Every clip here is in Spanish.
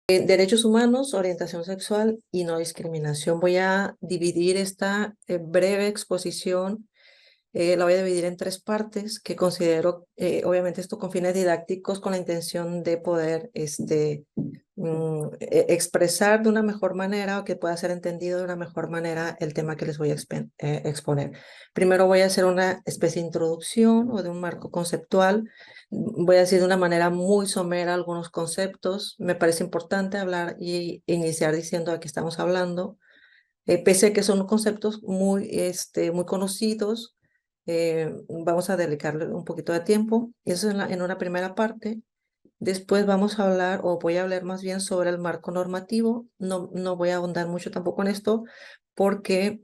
Derechos humanos, orientación sexual y no discriminación. Voy a dividir esta breve exposición, la voy a dividir en tres partes que considero, obviamente esto con fines didácticos, con la intención de poder expresar de una mejor manera o que pueda ser entendido de una mejor manera el tema que les voy a exponer. Primero voy a hacer una especie de introducción o de un marco conceptual. Voy a decir de una manera muy somera algunos conceptos. Me parece importante hablar y iniciar diciendo de qué estamos hablando, pese a que son conceptos muy conocidos. Vamos a dedicarle un poquito de tiempo. Eso en una primera parte. Después vamos a hablar, o voy a hablar más bien sobre el marco normativo. No voy a ahondar mucho tampoco en esto, porque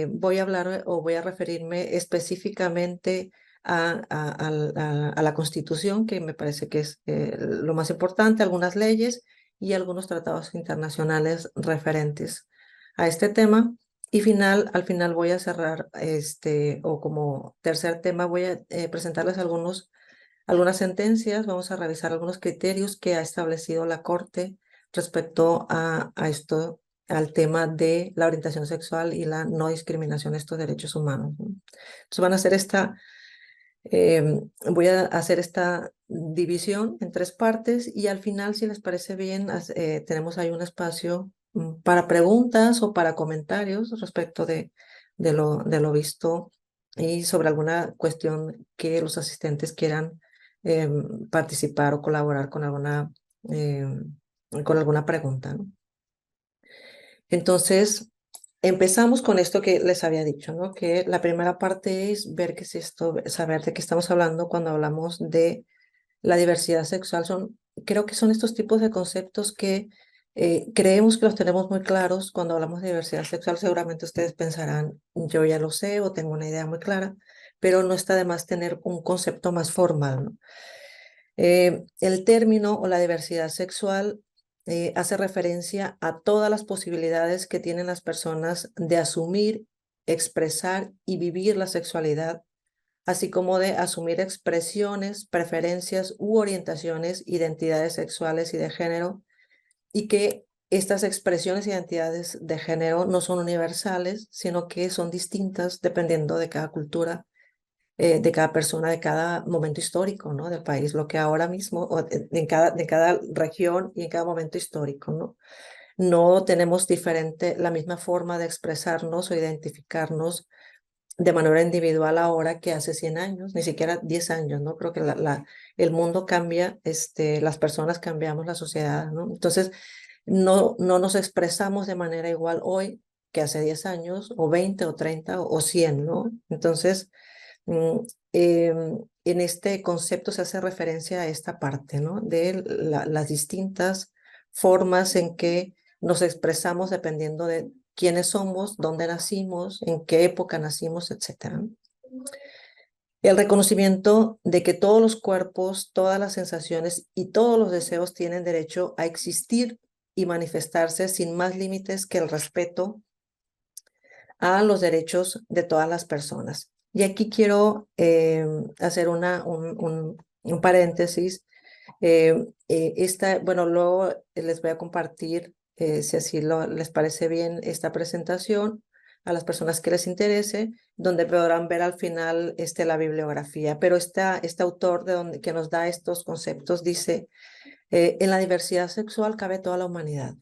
voy a hablar o voy a referirme específicamente a la Constitución, que me parece que es lo más importante, algunas leyes y algunos tratados internacionales referentes a este tema. Y al final voy a cerrar, o como tercer tema, voy a presentarles algunas sentencias, vamos a revisar algunos criterios que ha establecido la Corte respecto a esto, al tema de la orientación sexual y la no discriminación de estos derechos humanos, ¿no? Entonces voy a hacer esta división en tres partes y al final, si les parece bien, tenemos ahí un espacio para preguntas o para comentarios respecto de lo visto y sobre alguna cuestión que los asistentes quieran participar o colaborar con alguna pregunta, ¿no? Entonces, empezamos con esto que les había dicho, ¿no? Que la primera parte es ver qué es esto, saber de qué estamos hablando cuando hablamos de la diversidad sexual. Creo que son estos tipos de conceptos que creemos que los tenemos muy claros cuando hablamos de diversidad sexual. Seguramente ustedes pensarán, yo ya lo sé o tengo una idea muy clara, pero no está de más tener un concepto más formal, ¿no? El término o la diversidad sexual hace referencia a todas las posibilidades que tienen las personas de asumir, expresar y vivir la sexualidad, así como de asumir expresiones, preferencias u orientaciones, identidades sexuales y de género, y que estas expresiones y identidades de género no son universales, sino que son distintas dependiendo de cada cultura, de cada persona, de cada momento histórico, ¿no? Del país, lo que ahora mismo, de cada región y en cada momento histórico, ¿no? No tenemos la misma forma de expresarnos o identificarnos de manera individual ahora que hace 100 años, ni siquiera 10 años, ¿no? Creo que el mundo cambia, las personas cambiamos, la sociedad, ¿no? Entonces, no nos expresamos de manera igual hoy que hace 10 años, o 20, o 30, o 100, ¿no? Entonces, Mm, en este concepto se hace referencia a esta parte, ¿no? De las distintas formas en que nos expresamos dependiendo de quiénes somos, dónde nacimos, en qué época nacimos, etcétera. El reconocimiento de que todos los cuerpos, todas las sensaciones y todos los deseos tienen derecho a existir y manifestarse sin más límites que el respeto a los derechos de todas las personas. Y aquí quiero hacer un paréntesis. Bueno, luego les voy a compartir, si así les parece bien, esta presentación a las personas que les interese, donde podrán ver al final la bibliografía. Pero este autor que nos da estos conceptos dice, en la diversidad sexual cabe toda la humanidad.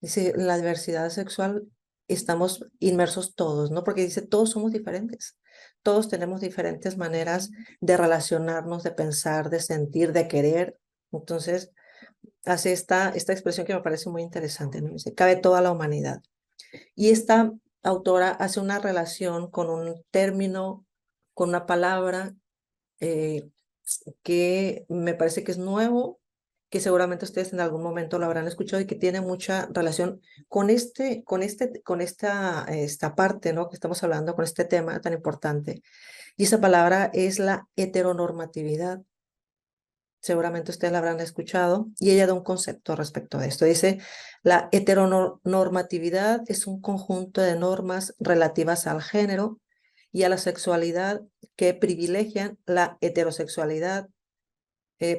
Dice, en la diversidad sexual estamos inmersos todos, ¿no? Porque dice, todos somos diferentes. Todos tenemos diferentes maneras de relacionarnos, de pensar, de sentir, de querer. Entonces, hace esta expresión que me parece muy interesante, ¿no? Dice, cabe toda la humanidad. Y esta autora hace una relación con un término, con una palabra eh, que me parece que es nuevo, que seguramente ustedes en algún momento lo habrán escuchado y que tiene mucha relación con esta parte, ¿no? Que estamos hablando, con este tema tan importante. Y esa palabra es la heteronormatividad. Seguramente ustedes la habrán escuchado y ella da un concepto respecto a esto. Dice, la heteronormatividad es un conjunto de normas relativas al género y a la sexualidad que privilegian la heterosexualidad,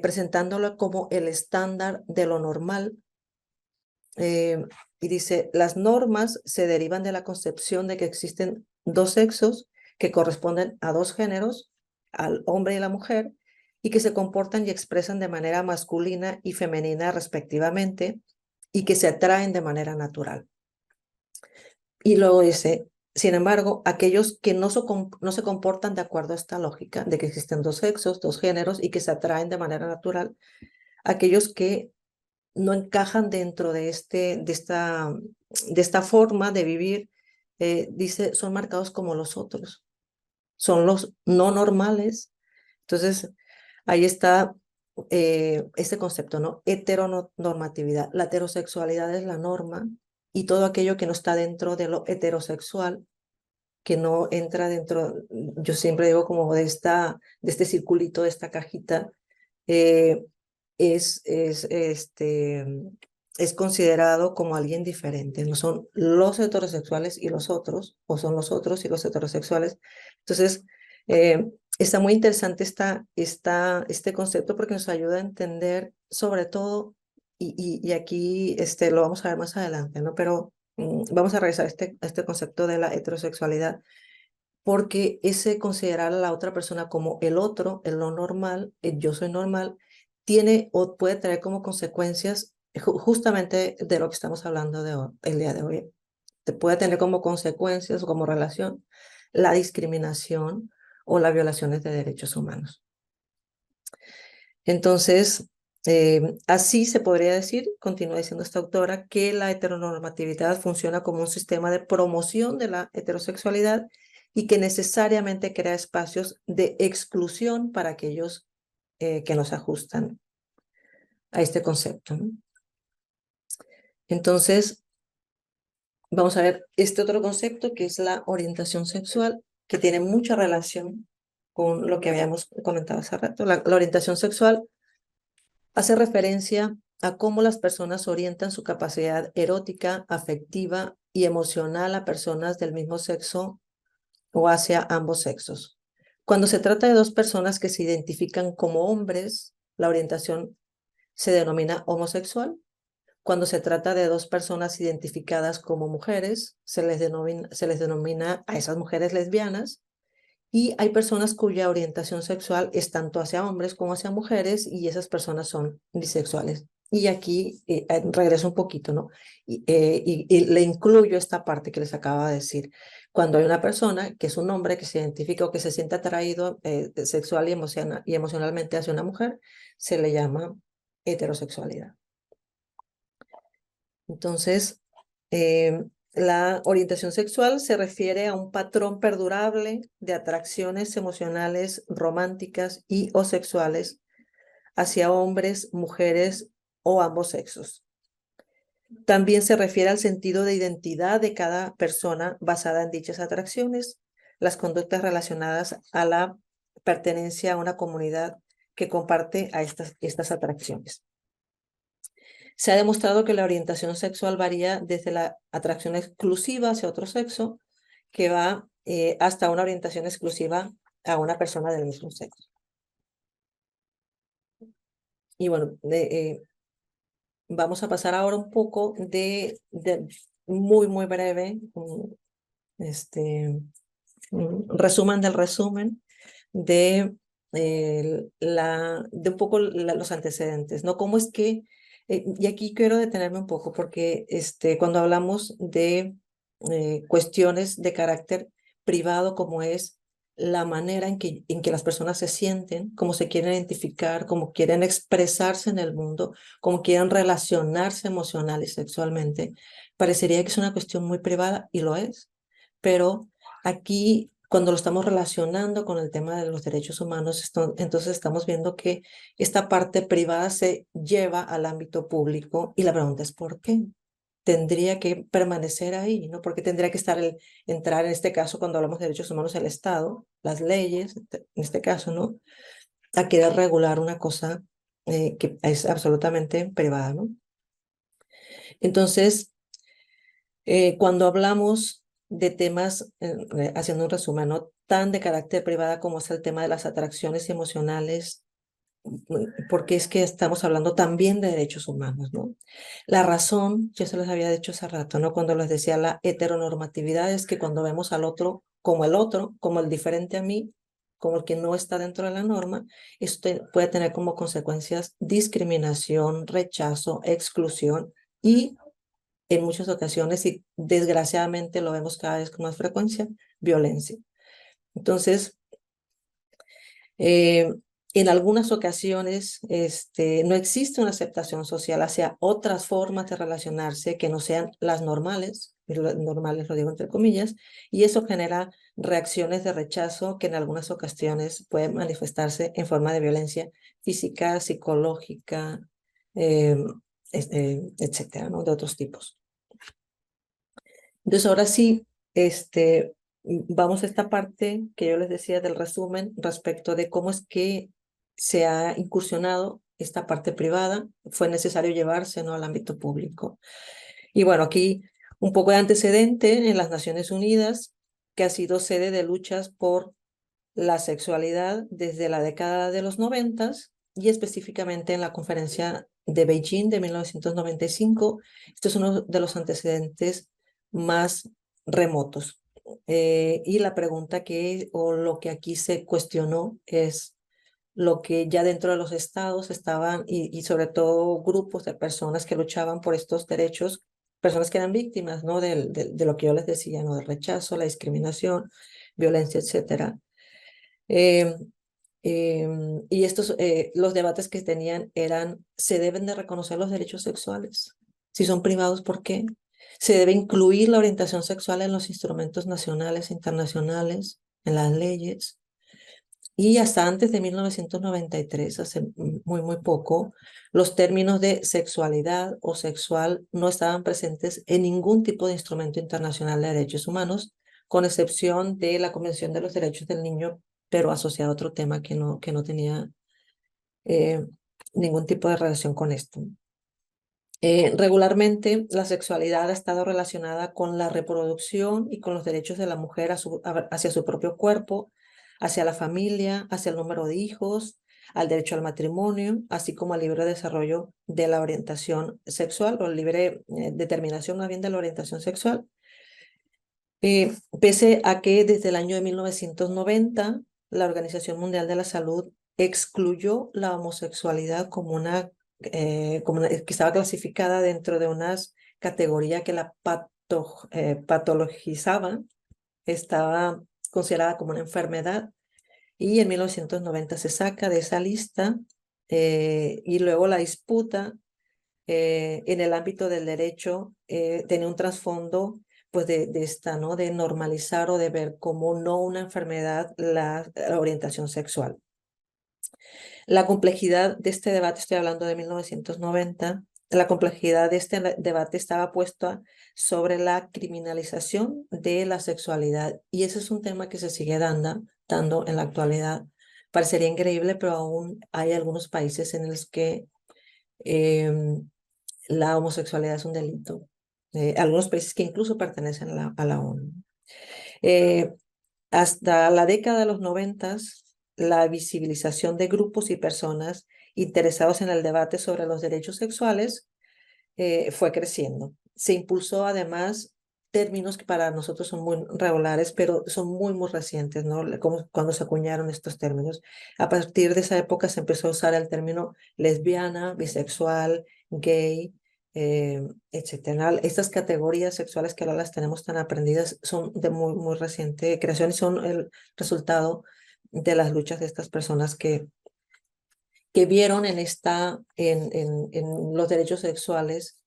presentándolo como el estándar de lo normal eh, y dice, las normas se derivan de la concepción de que existen dos sexos que corresponden a dos géneros, al hombre y la mujer, y que se comportan y expresan de manera masculina y femenina respectivamente, y que se atraen de manera natural. Y luego dice, sin embargo, aquellos que no se comportan de acuerdo a esta lógica de que existen dos sexos, dos géneros y que se atraen de manera natural, aquellos que no encajan dentro de esta forma de vivir, dice, son marcados como los otros, son los no normales. Entonces, ahí está este concepto, ¿no? Heteronormatividad. La heterosexualidad es la norma y todo aquello que no está dentro de lo heterosexual, que no entra dentro, yo siempre digo como de este circulito, de esta cajita, eh, este, es considerado como alguien diferente. No son los heterosexuales y los otros, o son los otros y los heterosexuales. Entonces, está muy interesante este concepto porque nos ayuda a entender sobre todo, y aquí lo vamos a ver más adelante, ¿no? Pero vamos a regresar a este concepto de la heterosexualidad, porque ese considerar a la otra persona como el otro, el no normal, el yo soy normal, tiene o puede traer como consecuencias justamente de lo que estamos hablando el día de hoy. Te puede tener como consecuencias o como relación la discriminación o las violaciones de derechos humanos. Entonces, así se podría decir, continúa diciendo esta autora, que la heteronormatividad funciona como un sistema de promoción de la heterosexualidad y que necesariamente crea espacios de exclusión para aquellos que no se ajustan a este concepto, ¿no? Entonces, vamos a ver este otro concepto que es la orientación sexual, que tiene mucha relación con lo que habíamos comentado hace rato. La orientación sexual hace referencia a cómo las personas orientan su capacidad erótica, afectiva y emocional a personas del mismo sexo o hacia ambos sexos. Cuando se trata de dos personas que se identifican como hombres, la orientación se denomina homosexual. Cuando se trata de dos personas identificadas como mujeres, se les denomina a esas mujeres lesbianas. Y hay personas cuya orientación sexual es tanto hacia hombres como hacia mujeres y esas personas son bisexuales. Y aquí regreso un poquito, ¿no? Y le incluyo esta parte que les acaba de decir. Cuando hay una persona que es un hombre que se identifica o que se siente atraído sexual y emocionalmente hacia una mujer, se le llama heterosexualidad. Entonces, la orientación sexual se refiere a un patrón perdurable de atracciones emocionales, románticas y o sexuales hacia hombres, mujeres o ambos sexos. También se refiere al sentido de identidad de cada persona basada en dichas atracciones, las conductas relacionadas a la pertenencia a una comunidad que comparte a estas atracciones. Se ha demostrado que la orientación sexual varía desde la atracción exclusiva hacia otro sexo, que va hasta una orientación exclusiva a una persona del mismo sexo. Y bueno, vamos a pasar ahora un poco muy, muy breve, un resumen del resumen de un poco los antecedentes, ¿no? ¿Cómo es que, y aquí quiero detenerme un poco porque cuando hablamos de cuestiones de carácter privado como es la manera en que las personas se sienten, cómo se quieren identificar, cómo quieren expresarse en el mundo, cómo quieren relacionarse emocional y sexualmente, parecería que es una cuestión muy privada y lo es, pero aquí, cuando lo estamos relacionando con el tema de los derechos humanos, entonces estamos viendo que esta parte privada se lleva al ámbito público y la pregunta es ¿por qué? Tendría que permanecer ahí, ¿no? Porque tendría que entrar en este caso, cuando hablamos de derechos humanos, el Estado, las leyes, en este caso, ¿no? A querer regular una cosa que es absolutamente privada, ¿no? Entonces, cuando hablamos de temas, haciendo un resumen, ¿no? Tan de carácter privada como es el tema de las atracciones emocionales porque es que estamos hablando también de derechos humanos, ¿no? La razón, yo se los había dicho hace rato, ¿no? Cuando les decía la heteronormatividad, es que cuando vemos al otro, como el diferente a mí, como el que no está dentro de la norma, esto puede tener como consecuencias discriminación, rechazo, exclusión y en muchas ocasiones, y desgraciadamente lo vemos cada vez con más frecuencia, violencia. Entonces, eh, en algunas ocasiones no existe una aceptación social hacia otras formas de relacionarse que no sean las normales, y normales lo digo entre comillas, y eso genera reacciones de rechazo que en algunas ocasiones pueden manifestarse en forma de violencia física, psicológica, eh, etcétera, ¿no? De otros tipos. Entonces, ahora sí, vamos a esta parte que yo les decía del resumen respecto de cómo es que se ha incursionado esta parte privada, fue necesario llevarse, ¿no?, al ámbito público. Y bueno, aquí un poco de antecedente en las Naciones Unidas, que ha sido sede de luchas por la sexualidad desde la década de los 90 y específicamente en la conferencia de Beijing de 1995. Esto es uno de los antecedentes más remotos. Y la pregunta o lo que aquí se cuestionó es lo que ya dentro de los estados estaban y sobre todo grupos de personas que luchaban por estos derechos, personas que eran víctimas, ¿no?, de lo que yo les decía, ¿no?, del rechazo, la discriminación, violencia, etcétera. Eh, y los debates que tenían eran, ¿se deben de reconocer los derechos sexuales? Si son privados, ¿por qué? ¿Se debe incluir la orientación sexual en los instrumentos nacionales e internacionales, en las leyes? Y hasta antes de 1993, hace muy poco, los términos de sexualidad o sexual no estaban presentes en ningún tipo de instrumento internacional de derechos humanos, con excepción de la Convención de los Derechos del Niño, pero asociado a otro tema que no tenía eh, ningún tipo de relación con esto. Regularmente, la sexualidad ha estado relacionada con la reproducción y con los derechos de la mujer hacia su propio cuerpo, hacia la familia, hacia el número de hijos, al derecho al matrimonio, así como al libre desarrollo de la orientación sexual o libre determinación más bien de la orientación sexual. Pese a que desde el año de 1990 la Organización Mundial de la Salud excluyó la homosexualidad que estaba clasificada dentro de unas categorías que la patologizaban, estaba considerada como una enfermedad y en 1990 se saca de esa lista y luego la disputa en el ámbito del derecho tiene un trasfondo pues de esta, ¿no?, de normalizar o de ver como no una enfermedad la orientación sexual. La complejidad de este debate, estoy hablando de 1990, la complejidad de este debate estaba puesta sobre la criminalización de la sexualidad y ese es un tema que se sigue dando en la actualidad. Parecería increíble, pero aún hay algunos países en los que em, la homosexualidad es un delito. Algunos países que incluso pertenecen a la ONU. Eh, Hasta la década de los 90, la visibilización de grupos y personas interesados en el debate sobre los derechos sexuales fue creciendo. Se impulsó además términos que para nosotros son muy regulares, pero son muy recientes, ¿no? Como cuando se acuñaron estos términos. A partir de esa época se empezó a usar el término lesbiana, bisexual, gay, etcétera. Estas categorías sexuales que ahora las tenemos tan aprendidas son de muy reciente creación y son el resultado de las luchas de estas personas que vieron en los derechos sexuales,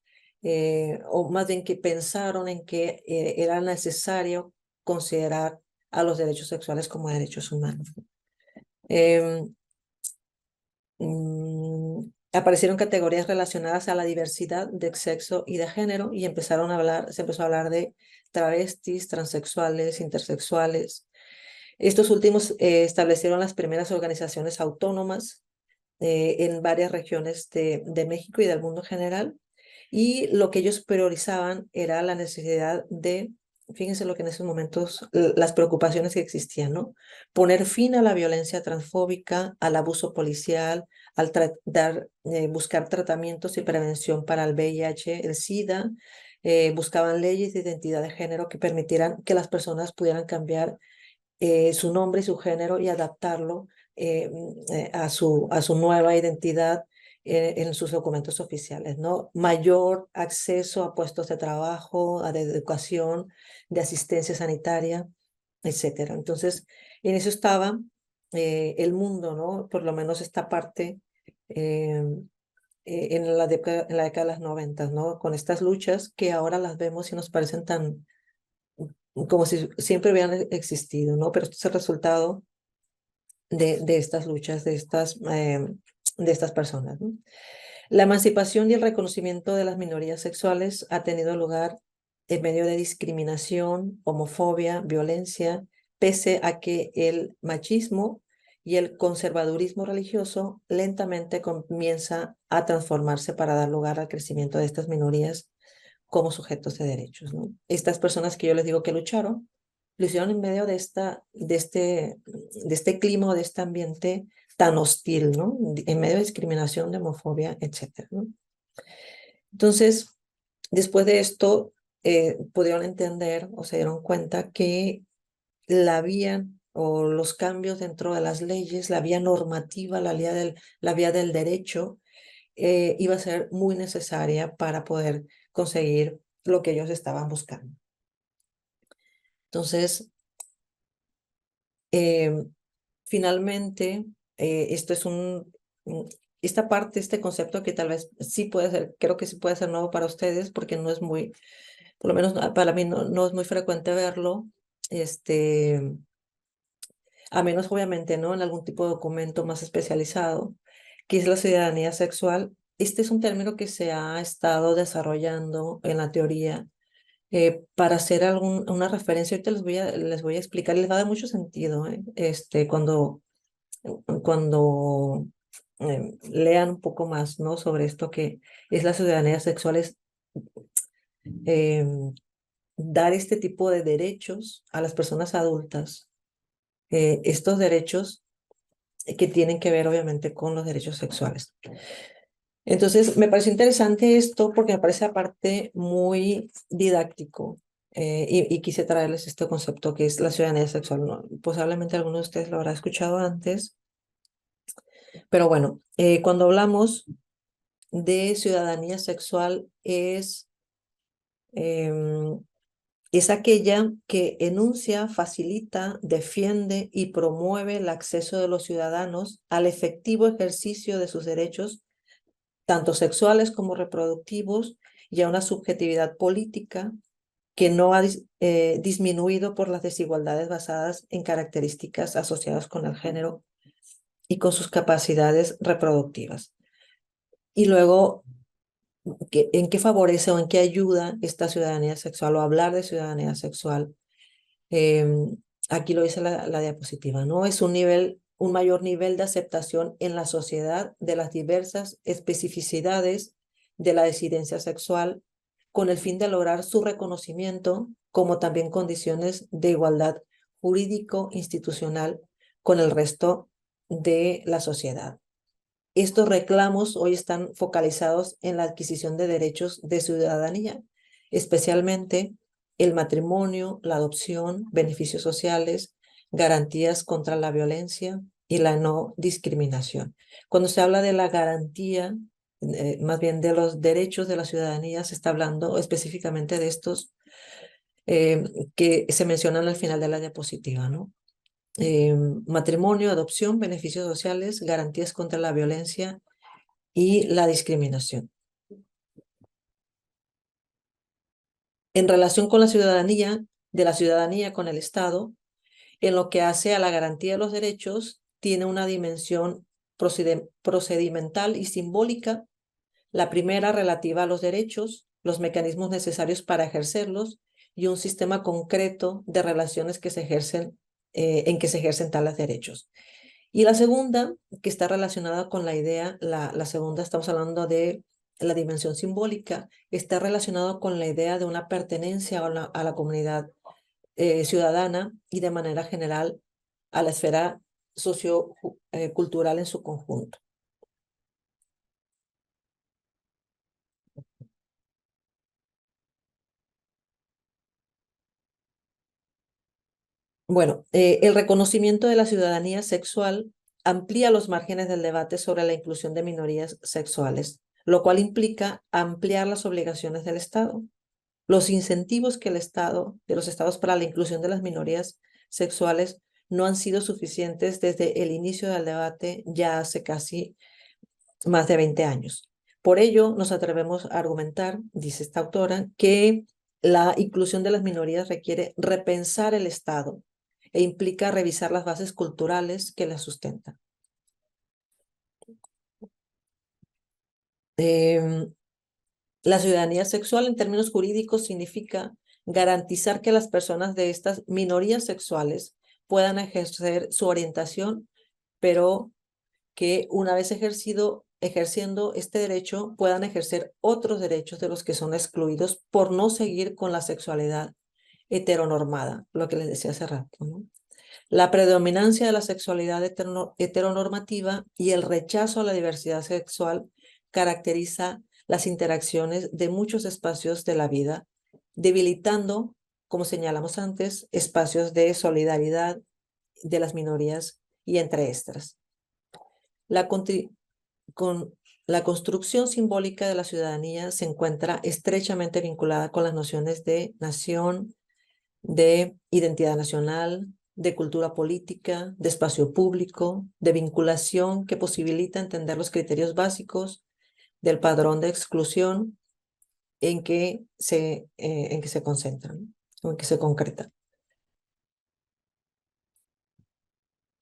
o más bien que pensaron en que era necesario considerar a los derechos sexuales como derechos humanos. Aparecieron categorías relacionadas a la diversidad de sexo y de género y se empezó a hablar de travestis, transexuales, intersexuales. Estos últimos establecieron las primeras organizaciones autónomas en varias regiones de México y del mundo en general. Y lo que ellos priorizaban era la necesidad de fíjense lo que en esos momentos, las preocupaciones que existían, ¿no? Poner fin a la violencia transfóbica, al abuso policial, al buscar tratamientos y prevención para el VIH, el SIDA, buscaban leyes de identidad de género que permitieran que las personas pudieran cambiar su nombre y su género y adaptarlo a su nueva identidad en sus documentos oficiales, ¿no? Mayor acceso a puestos de trabajo, a de educación, de asistencia sanitaria, etcétera. Entonces, en eso estaba el mundo, ¿no? Por lo menos esta parte eh, en la década de los 90, ¿no? Con estas luchas que ahora las vemos y nos parecen tan como si siempre hubieran existido, ¿no? Pero esto es el resultado de estas luchas, de estas personas, ¿no? La emancipación y el reconocimiento de las minorías sexuales ha tenido lugar en medio de discriminación, homofobia, violencia, pese a que el machismo y el conservadurismo religioso lentamente comienza a transformarse para dar lugar al crecimiento de estas minorías como sujetos de derechos, ¿no? Estas personas que yo les digo que lucharon, lo hicieron en medio de este clima, de este ambiente tan hostil, ¿no? En medio de discriminación, de homofobia, etcétera, ¿no? Entonces, después de esto, pudieron entender o se dieron cuenta que la vía o los cambios dentro de las leyes, la vía normativa, la vía del derecho, iba a ser muy necesaria para poder conseguir lo que ellos estaban buscando. Entonces, eh, finalmente, esto es esta parte, este concepto que tal vez sí puede ser, creo que sí puede ser nuevo para ustedes, porque no es muy, por lo menos para mí no es muy frecuente verlo, este, a menos obviamente, ¿no? En algún tipo de documento más especializado, que es la ciudadanía sexual. Este es un término que se ha estado desarrollando en la teoría para hacer una referencia. Ahorita les voy a explicar, les va a dar mucho sentido, cuando lean un poco más, ¿no? Sobre esto que es la ciudadanía sexual, es eh, dar este tipo de derechos a las personas adultas, estos derechos que tienen que ver obviamente con los derechos sexuales. Entonces, me pareció interesante esto porque me parece aparte muy didáctico y quise traerles este concepto que es la ciudadanía sexual, ¿no? Posiblemente alguno de ustedes lo habrá escuchado antes, pero bueno, cuando hablamos de ciudadanía sexual em, es aquella que enuncia, facilita, defiende y promueve el acceso de los ciudadanos al efectivo ejercicio de sus derechos tanto sexuales como reproductivos, y a una subjetividad política que no ha disminuido por las desigualdades basadas en características asociadas con el género y con sus capacidades reproductivas. Y luego, ¿en qué favorece o en qué ayuda esta ciudadanía sexual o hablar de ciudadanía sexual? Eh, Aquí lo dice la diapositiva, ¿no? Es un mayor nivel de aceptación en la sociedad de las diversas especificidades de la disidencia sexual con el fin de lograr su reconocimiento como también condiciones de igualdad jurídico-institucional con el resto de la sociedad. Estos reclamos hoy están focalizados en la adquisición de derechos de ciudadanía, especialmente el matrimonio, la adopción, beneficios sociales, garantías contra la violencia y la no discriminación. Cuando se habla de la garantía, más bien de los derechos de la ciudadanía, se está hablando específicamente de estos eh, que se mencionan al final de la diapositiva, ¿no? Matrimonio, adopción, beneficios sociales, garantías contra la violencia y la discriminación. En relación con la ciudadanía, de la ciudadanía con el Estado, en lo que hace a la garantía de los derechos, tiene una dimensión procedimental y simbólica. La primera relativa a los derechos, los mecanismos necesarios para ejercerlos y un sistema concreto de relaciones que se ejercen, en que se ejercen tales derechos. Y la segunda, que está relacionada con la idea, la segunda estamos hablando de la dimensión simbólica está relacionado con la idea de una pertenencia a la comunidad ciudadana y de manera general a la esfera sociocultural en su conjunto. Bueno, el reconocimiento de la ciudadanía sexual amplía los márgenes del debate sobre la inclusión de minorías sexuales, lo cual implica ampliar las obligaciones del Estado. Los incentivos que de los estados para la inclusión de las minorías sexuales no han sido suficientes desde el inicio del debate ya hace casi más de 20 años. Por ello, nos atrevemos a argumentar, dice esta autora, que la inclusión de las minorías requiere repensar el Estado e implica revisar las bases culturales que la sustentan. La ciudadanía sexual en términos jurídicos significa garantizar que las personas de estas minorías sexuales puedan ejercer su orientación, pero que una vez ejerciendo este derecho puedan ejercer otros derechos de los que son excluidos por no seguir con la sexualidad heteronormada, lo que les decía hace rato, ¿no? La predominancia de la sexualidad heteronormativa y el rechazo a la diversidad sexual caracteriza las interacciones de muchos espacios de la vida, debilitando, como señalamos antes, espacios de solidaridad de las minorías y entre estas. Con la construcción simbólica de la ciudadanía se encuentra estrechamente vinculada con las nociones de nación, de identidad nacional, de cultura política, de espacio público, de vinculación que posibilita entender los criterios básicos del padrón de exclusión en que se concentran, o en que se concretan.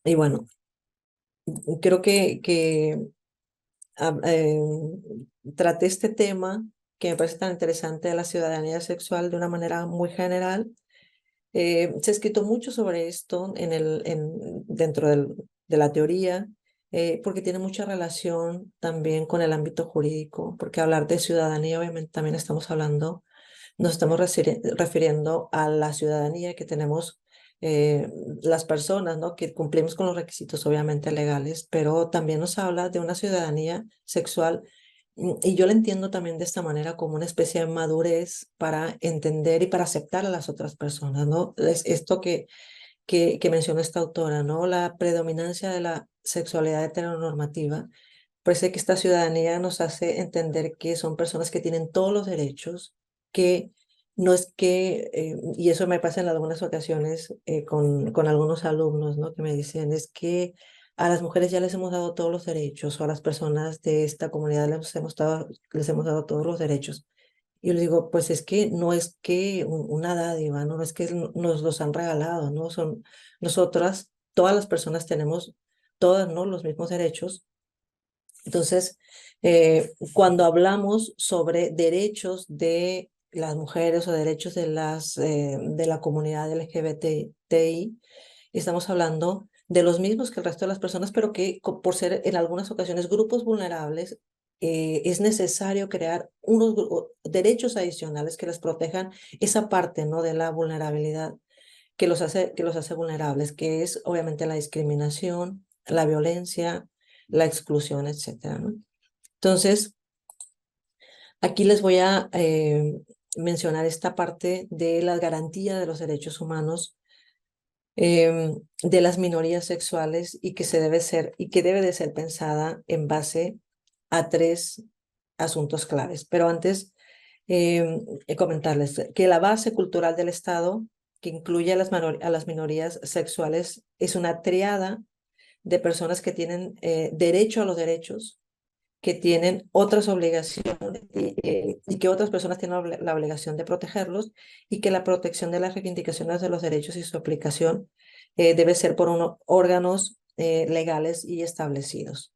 Y bueno, creo que eh, traté este tema que me parece tan interesante de la ciudadanía sexual de una manera muy general. Se ha escrito mucho sobre esto dentro de la teoría, porque tiene mucha relación también con el ámbito jurídico, porque hablar de ciudadanía obviamente también nos estamos refiriendo a la ciudadanía que tenemos eh, las personas, ¿no? Que cumplimos con los requisitos obviamente legales, pero también nos habla de una ciudadanía sexual. Y yo la entiendo también de esta manera como una especie de madurez para entender y para aceptar a las otras personas, ¿no? Es esto que mencionó esta autora, ¿no? La predominancia de la sexualidad heteronormativa. Parece que esta ciudadanía nos hace entender que son personas que tienen todos los derechos, que no es que, y eso me pasa en algunas ocasiones con algunos alumnos, ¿no? Que me dicen, es que a las mujeres ya les hemos dado todos los derechos, o a las personas de esta comunidad les hemos dado todos los derechos. Y yo les digo, pues es que no es que una dádiva, ¿no? No es que nos los han regalado, ¿no? Son nosotras, todas las personas tenemos, todas, ¿no? Los mismos derechos. Entonces, cuando hablamos sobre derechos de las mujeres o derechos de la comunidad LGBTI, estamos hablando de los mismos que el resto de las personas, pero que por ser en algunas ocasiones grupos vulnerables, es necesario crear unos derechos adicionales que les protejan esa parte, ¿no? De la vulnerabilidad que los hace vulnerables, que es obviamente la discriminación, la violencia, la exclusión, etcétera, ¿no? Entonces, aquí les voy a mencionar esta parte de la garantía de los derechos humanos de las minorías sexuales y que debe de ser pensada en base a tres asuntos claves. Pero antes, comentarles que la base cultural del Estado, que incluye a las minorías sexuales, es una triada de personas que tienen derecho a los derechos, que tienen otras obligaciones y que otras personas tienen la obligación de protegerlos, y que la protección de las reivindicaciones de los derechos y su aplicación debe ser por unos órganos legales y establecidos.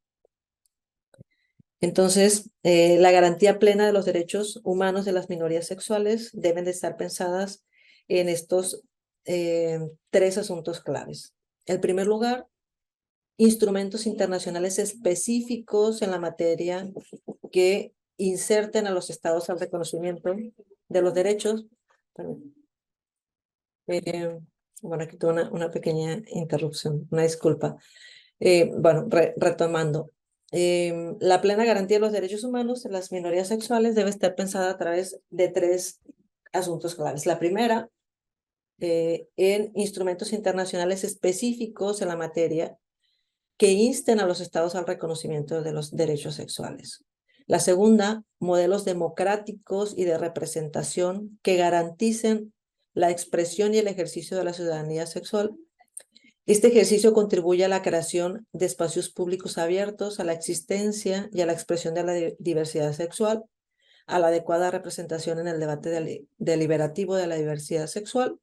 Entonces, la garantía plena de los derechos humanos de las minorías sexuales deben de estar pensadas en estos tres asuntos claves. En primer lugar, instrumentos internacionales específicos en la materia que inserten a los estados al reconocimiento de los derechos. Perdón. Eh, bueno, aquí tuve una pequeña interrupción, una disculpa. Bueno, retomando. La plena garantía de los derechos humanos de las minorías sexuales debe estar pensada a través de tres asuntos claves. La primera, en instrumentos internacionales específicos en la materia que insten a los estados al reconocimiento de los derechos sexuales. La segunda, modelos democráticos y de representación que garanticen la expresión y el ejercicio de la ciudadanía sexual. Este ejercicio contribuye a la creación de espacios públicos abiertos a la existencia y a la expresión de la diversidad sexual, a la adecuada representación en el debate deliberativo de la diversidad sexual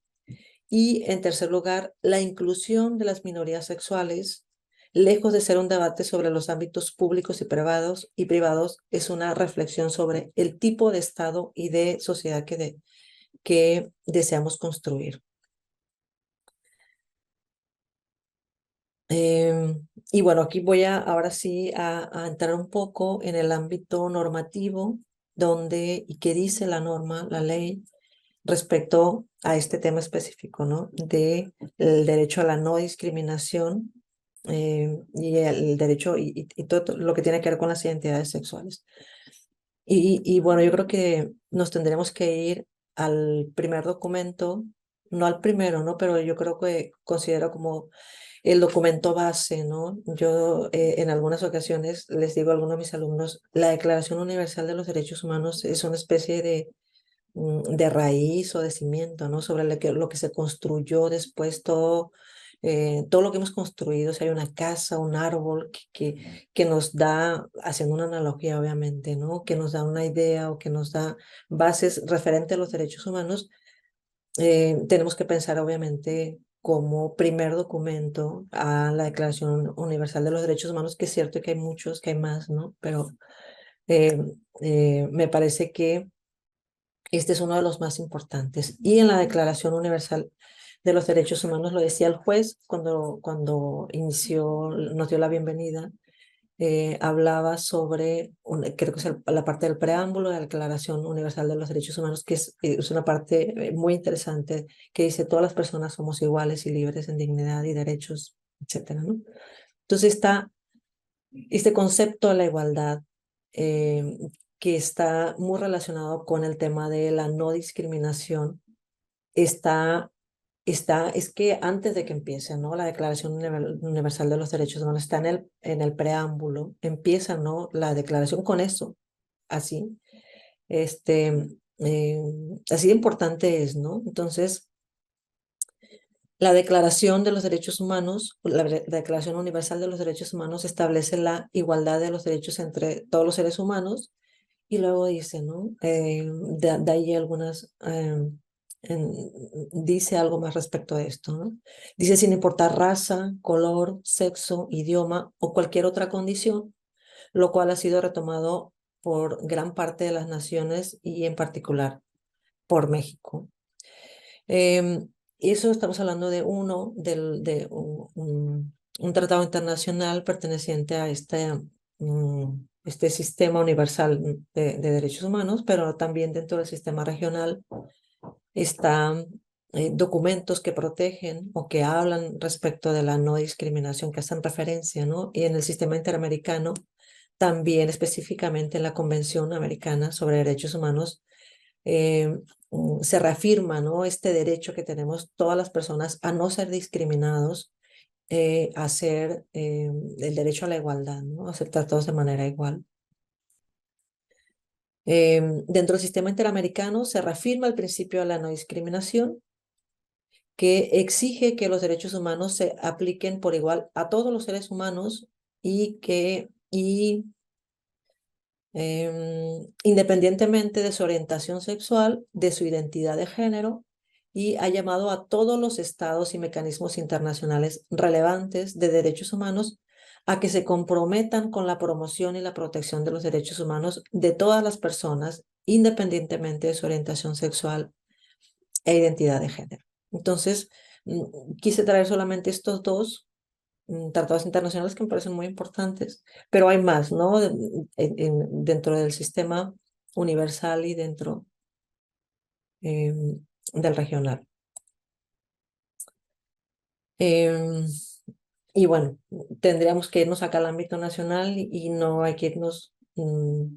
y, en tercer lugar, la inclusión de las minorías sexuales, lejos de ser un debate sobre los ámbitos públicos y privados, es una reflexión sobre el tipo de Estado y de sociedad que deseamos construir. Y bueno, aquí voy ahora sí a entrar un poco en el ámbito normativo, donde y qué dice la norma, la ley, respecto a este tema específico, ¿no? De el derecho a la no discriminación y el derecho y todo lo que tiene que ver con las identidades sexuales. Y bueno, yo creo que nos tendremos que ir al primer documento, no al primero, ¿no? Pero yo creo que considero como el documento base, ¿no? Yo en algunas ocasiones les digo a algunos de mis alumnos, la Declaración Universal de los Derechos Humanos es una especie de raíz o de cimiento, ¿no? Sobre lo que se construyó después, todo lo que hemos construido, si hay una casa, un árbol que nos da, haciendo una analogía obviamente, ¿no? Que nos da una idea o que nos da bases referentes a los derechos humanos, tenemos que pensar obviamente como primer documento a la Declaración Universal de los Derechos Humanos, que es cierto que hay muchos, que hay más, ¿no? Pero eh, me parece que este es uno de los más importantes. Y en la Declaración Universal de los Derechos Humanos, lo decía el juez cuando nos dio la bienvenida, hablaba sobre, creo que es la parte del preámbulo de la Declaración Universal de los Derechos Humanos, que es una parte muy interesante, que dice todas las personas somos iguales y libres en dignidad y derechos, etcétera, ¿no? Entonces está este concepto de la igualdad, eh, que está muy relacionado con el tema de la no discriminación, es que antes de que empiece, ¿no? La Declaración Universal de los Derechos Humanos está en el preámbulo, empieza, ¿no? La declaración con eso, así, este, eh, así de importante es, ¿no? Entonces, la Declaración de los Derechos Humanos, la Declaración Universal de los Derechos Humanos establece la igualdad de los derechos entre todos los seres humanos y luego dice, ¿no? De ahí algunas, dice algo más respecto a esto, ¿no? Dice, sin importar raza, color, sexo, idioma o cualquier otra condición, lo cual ha sido retomado por gran parte de las naciones y en particular por México. Eso estamos hablando de un tratado internacional perteneciente a este sistema universal de derechos humanos, pero también dentro del sistema regional están documentos que protegen o que hablan respecto de la no discriminación, que hacen referencia, ¿no? Y en el sistema interamericano, también específicamente en la Convención Americana sobre Derechos Humanos, eh, se reafirma, ¿no? Este derecho que tenemos todas las personas a no ser discriminados, a ser el derecho a la igualdad, ¿no? A ser tratados de manera igual. Dentro del sistema interamericano se reafirma el principio de la no discriminación, que exige que los derechos humanos se apliquen por igual a todos los seres humanos y independientemente de su orientación sexual, de su identidad de género, y ha llamado a todos los estados y mecanismos internacionales relevantes de derechos humanos a que se comprometan con la promoción y la protección de los derechos humanos de todas las personas, independientemente de su orientación sexual e identidad de género. Entonces, quise traer solamente estos dos tratados internacionales que me parecen muy importantes, pero hay más, ¿no? Dentro del sistema universal y dentro del regional. Em, y bueno, tendríamos que irnos acá al ámbito nacional y no hay que irnos,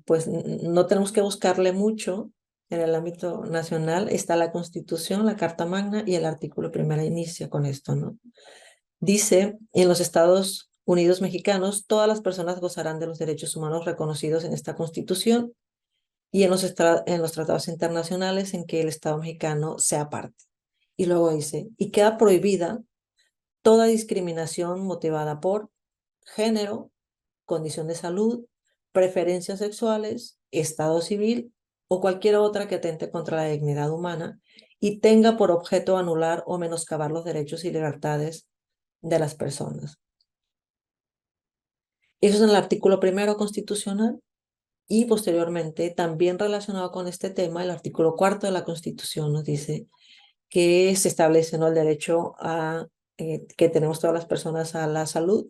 pues no tenemos que buscarle mucho. En el ámbito nacional está la Constitución, la Carta Magna y el artículo primero inicia con esto, ¿no? Dice, en los Estados Unidos mexicanos, todas las personas gozarán de los derechos humanos reconocidos en esta Constitución y en los tratados internacionales en que el Estado mexicano sea parte. Y luego dice, y queda prohibida toda discriminación motivada por género, condición de salud, preferencias sexuales, estado civil o cualquier otra que atente contra la dignidad humana y tenga por objeto anular o menoscabar los derechos y libertades de las personas. Eso es en el artículo primero constitucional y posteriormente, también relacionado con este tema, el artículo cuarto de la Constitución nos dice que se establece, ¿no?, el derecho que tenemos todas las personas a la salud.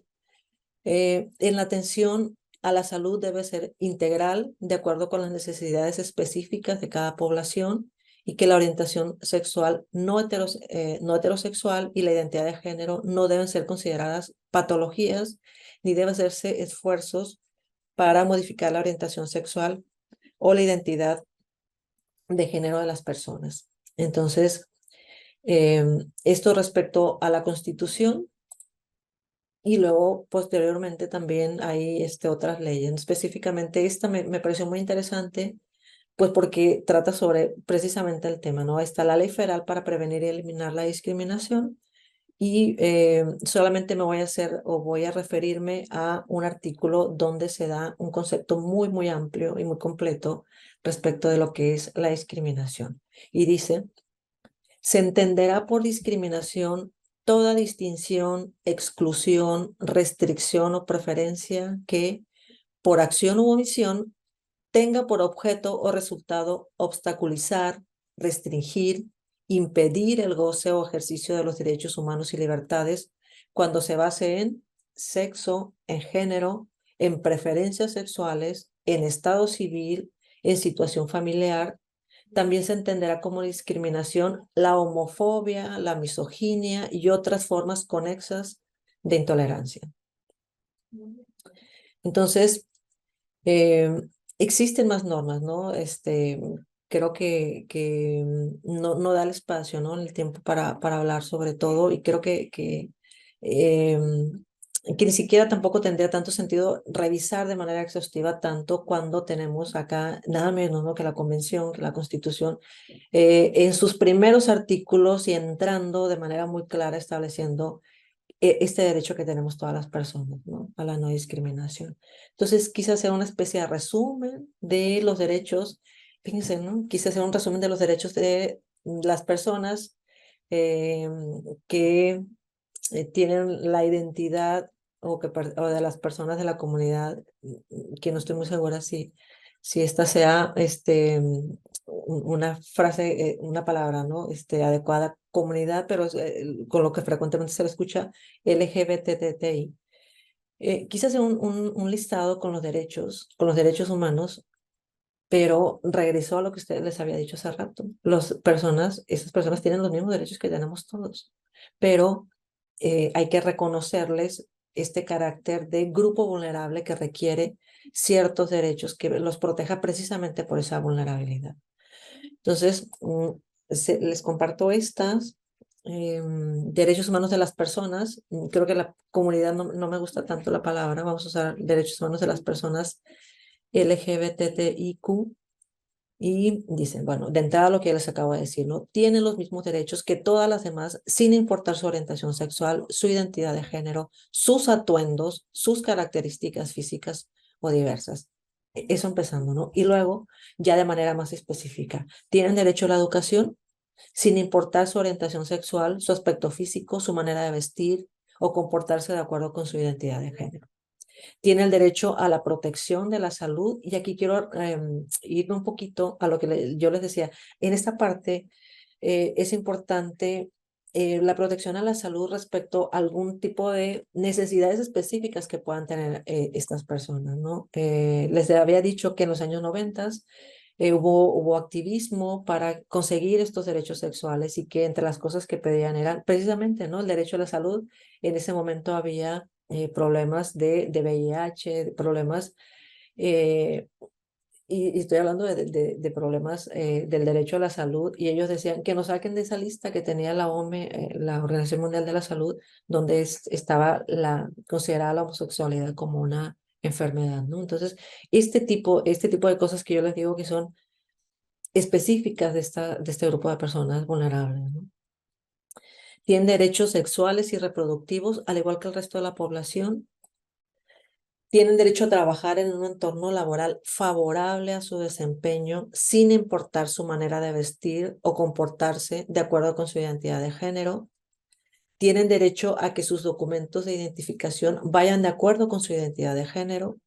En la atención a la salud debe ser integral, de acuerdo con las necesidades específicas de cada población, y que la orientación sexual no heterosexual y la identidad de género no deben ser consideradas patologías, ni deben hacerse esfuerzos para modificar la orientación sexual o la identidad de género de las personas. Entonces, esto respecto a la Constitución. Y luego, posteriormente, también hay otras leyes. Específicamente, esta me pareció muy interesante, pues porque trata sobre precisamente el tema, ¿no? Está la Ley Federal para prevenir y eliminar la discriminación. Y solamente me voy a hacer o voy a referirme a un artículo donde se da un concepto muy, muy amplio y muy completo respecto de lo que es la discriminación. Y dice, se entenderá por discriminación toda distinción, exclusión, restricción o preferencia que, por acción u omisión, tenga por objeto o resultado obstaculizar, restringir, impedir el goce o ejercicio de los derechos humanos y libertades cuando se base en sexo, en género, en preferencias sexuales, en estado civil, en situación familiar. También se entenderá como discriminación la homofobia, la misoginia y otras formas conexas de intolerancia. Entonces, eh, existen más normas, ¿no? Creo que no da el espacio, ¿no?, el tiempo para hablar sobre todo, y creo que ni siquiera tampoco tendría tanto sentido revisar de manera exhaustiva tanto cuando tenemos acá nada menos, ¿no?, que la Convención, que la Constitución, en sus primeros artículos y entrando de manera muy clara estableciendo este derecho que tenemos todas las personas, ¿no?, a la no discriminación. Entonces, quise hacer una especie de resumen de los derechos, fíjense, ¿no? Quise hacer un resumen de los derechos de las personas eh, que tienen la identidad o de las personas de la comunidad, que no estoy muy segura si esta sea una frase, una palabra, ¿no?, adecuada, comunidad, pero con lo que frecuentemente se le escucha LGBTTI. Quise hacer un listado con los derechos humanos, pero regresó a lo que ustedes les había dicho hace rato. Esas personas tienen los mismos derechos que tenemos todos, pero hay que reconocerles este carácter de grupo vulnerable que requiere ciertos derechos que los proteja precisamente por esa vulnerabilidad. Entonces, les comparto estas. Derechos humanos de las personas. Creo que la comunidad no me gusta tanto la palabra. Vamos a usar derechos humanos de las personas LGBTIQ. Y dicen, bueno, de entrada lo que ya les acabo de decir, ¿no? Tienen los mismos derechos que todas las demás, sin importar su orientación sexual, su identidad de género, sus atuendos, sus características físicas o diversas. Eso empezando, ¿no? Y luego, ya de manera más específica, tienen derecho a la educación, sin importar su orientación sexual, su aspecto físico, su manera de vestir o comportarse de acuerdo con su identidad de género. Tiene el derecho a la protección de la salud, y aquí quiero irme un poquito a lo que yo les decía. En esta parte es importante la protección a la salud respecto a algún tipo de necesidades específicas que puedan tener estas personas, ¿no? Les había dicho que en los años 90 hubo activismo para conseguir estos derechos sexuales y que entre las cosas que pedían eran precisamente, ¿no? El derecho a la salud. En ese momento había problemas de VIH, problemas eh, y estoy hablando de problemas del derecho a la salud, y ellos decían que nos saquen de esa lista que tenía la OMS, la Organización Mundial de la Salud, donde estaba considerada la homosexualidad como una enfermedad, ¿no? Entonces, este tipo de cosas que yo les digo que son específicas de este grupo de personas vulnerables, ¿no? Tienen derechos sexuales y reproductivos, al igual que el resto de la población. Tienen derecho a trabajar en un entorno laboral favorable a su desempeño, sin importar su manera de vestir o comportarse de acuerdo con su identidad de género. Tienen derecho a que sus documentos de identificación vayan de acuerdo con su identidad de género.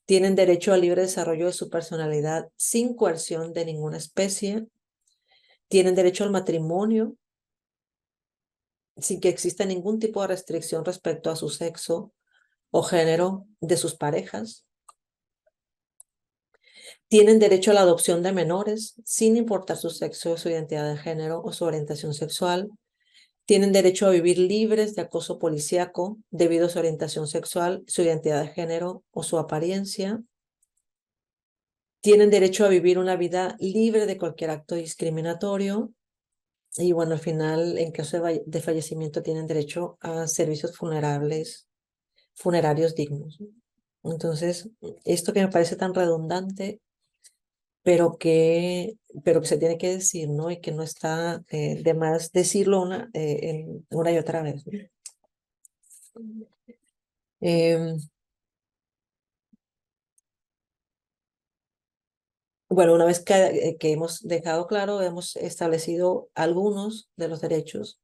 Tienen derecho al libre desarrollo de su personalidad sin coerción de ninguna especie. Tienen derecho al matrimonio sin que exista ningún tipo de restricción respecto a su sexo o género de sus parejas. Tienen derecho a la adopción de menores, sin importar su sexo, su identidad de género o su orientación sexual. Tienen derecho a vivir libres de acoso policíaco debido a su orientación sexual, su identidad de género o su apariencia. Tienen derecho a vivir una vida libre de cualquier acto discriminatorio. Y bueno, al final, en caso de fallecimiento, tienen derecho a servicios funerarios dignos. Entonces, esto que me parece tan redundante pero que se tiene que decir, ¿no? Y que no está de más decirlo una y otra vez, ¿no? Em, bueno, una vez que hemos dejado claro, hemos establecido algunos de los derechos,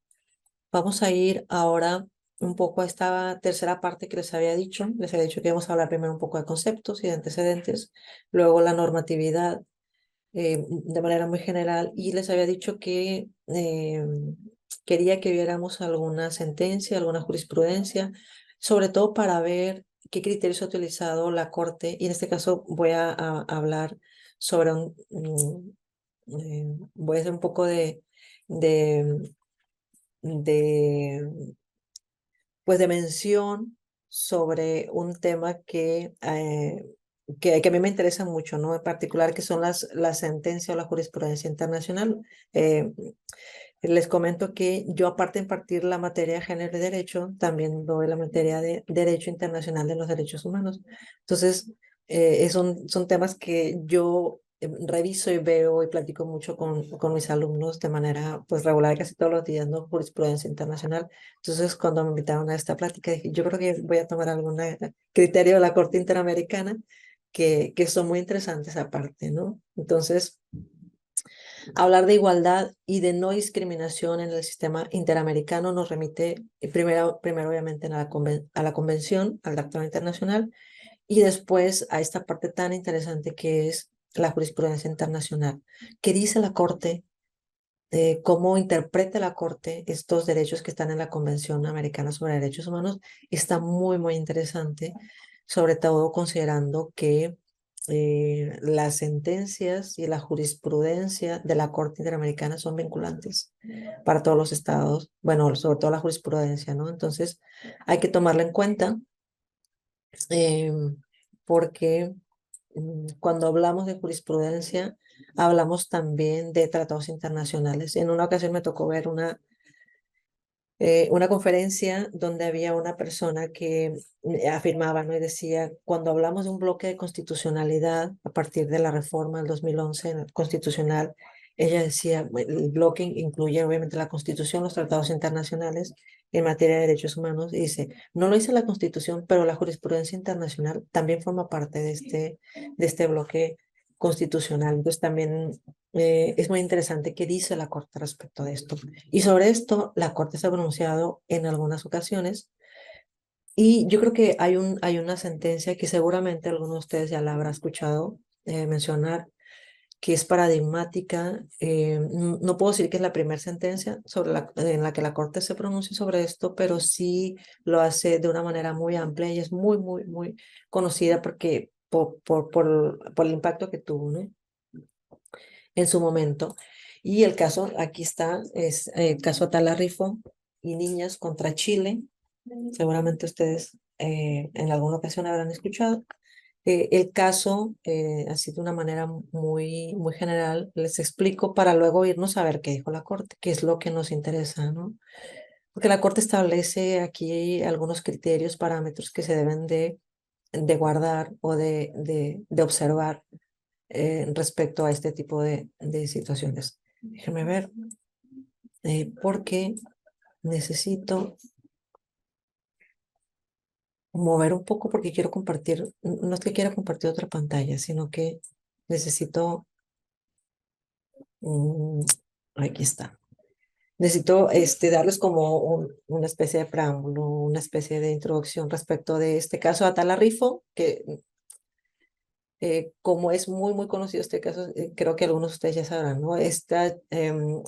vamos a ir ahora un poco a esta tercera parte que les había dicho. Les había dicho que íbamos a hablar primero un poco de conceptos y de antecedentes, luego la normatividad de manera muy general, y les había dicho que quería que viéramos alguna sentencia, alguna jurisprudencia, sobre todo para ver qué criterios ha utilizado la Corte, y en este caso voy a hablar sobre voy a hacer un poco de, de pues de mención sobre un tema que a mí me interesa mucho, ¿no? En particular, que son las sentencias o la jurisprudencia internacional. Eh, Les comento que yo, aparte de impartir la materia de género y derecho, también doy la materia de derecho internacional de los derechos humanos. Entonces, son temas que yo reviso y veo y platico mucho con mis alumnos de manera pues regular, casi todos los días, ¿no? Jurisprudencia internacional. Entonces, cuando me invitaron a esta plática, dije, yo creo que voy a tomar algún criterio de la Corte Interamericana que son muy interesantes aparte, ¿no? Entonces, hablar de igualdad y de no discriminación en el sistema interamericano nos remite primero obviamente a la convención, al Tratado Internacional, y después a esta parte tan interesante que es la jurisprudencia internacional. ¿Qué dice la Corte? Cómo interpreta la Corte estos derechos que están en la Convención Americana sobre Derechos Humanos está muy, muy interesante, sobre todo considerando que las sentencias y la jurisprudencia de la Corte Interamericana son vinculantes para todos los estados, bueno, sobre todo la jurisprudencia, ¿no? Entonces, hay que tomarla en cuenta eh, porque cuando hablamos de jurisprudencia, hablamos también de tratados internacionales. En una ocasión me tocó ver una conferencia donde había una persona que afirmaba, ¿no? Y decía, cuando hablamos de un bloque de constitucionalidad a partir de la reforma del 2011 en el constitucional, ella decía, el bloque incluye obviamente la Constitución, los tratados internacionales en materia de derechos humanos, y dice, no lo dice la Constitución, pero la jurisprudencia internacional también forma parte de este bloque constitucional. Entonces también es muy interesante qué dice la Corte respecto de esto. Y sobre esto, la Corte se ha pronunciado en algunas ocasiones, y yo creo que hay una sentencia que seguramente alguno de ustedes ya la habrá escuchado mencionar, que es paradigmática. No puedo decir que es la primera sentencia en la que la Corte se pronuncia sobre esto, pero sí lo hace de una manera muy amplia y es muy, muy, muy conocida porque por el impacto que tuvo, ¿no? En su momento. Y el caso, aquí está, es el caso Atala Rifo y Niñas contra Chile. Seguramente ustedes en alguna ocasión habrán escuchado. El caso, así de una manera muy, muy general, les explico para luego irnos a ver qué dijo la Corte, qué es lo que nos interesa, ¿no? Porque la Corte establece aquí algunos criterios, parámetros que se deben de guardar o de observar respecto a este tipo de situaciones. Déjenme ver, porque necesito mover un poco porque quiero compartir, no es que quiera compartir otra pantalla, sino que necesito, mm, aquí está. Necesito darles como una especie de preámbulo, una especie de introducción respecto de este caso de Atala Rifo, que como es muy, muy conocido este caso, creo que algunos de ustedes ya sabrán, ¿no? Esta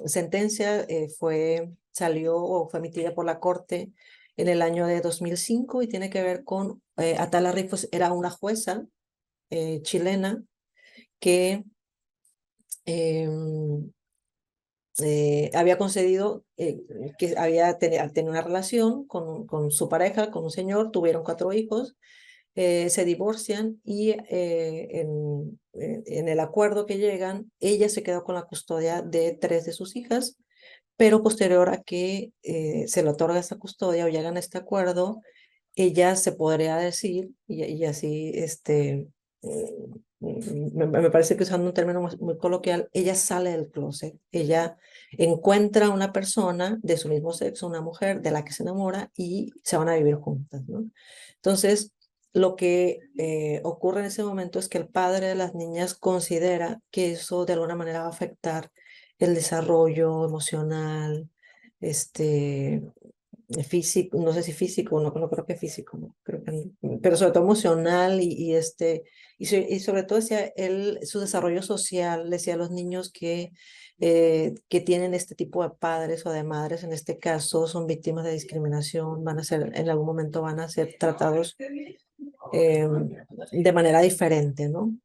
sentencia salió o fue emitida por la Corte en el año de 2005 y tiene que ver con Atala Rifos, era una jueza chilena que em, había concedido que había tenido una relación con su pareja, con un señor, tuvieron 4 hijos, se divorcian y en el acuerdo que llegan, ella se quedó con la custodia de 3 de sus hijas, pero posterior a que se le otorga esta custodia o llegan a este acuerdo, ella se podría decir, y así, me parece que usando un término muy coloquial, ella sale del closet, ella encuentra a una persona de su mismo sexo, una mujer de la que se enamora y se van a vivir juntas, ¿no? Entonces, lo que ocurre en ese momento es que el padre de las niñas considera que eso de alguna manera va a afectar el desarrollo emocional, este, físico, no sé si físico, no creo que físico, no, creo que no, pero sobre todo emocional y sobre todo decía él, su desarrollo social, decía a los niños que tienen este tipo de padres o de madres, en este caso, son víctimas de discriminación, en algún momento van a ser tratados eh, de manera diferente, ¿no?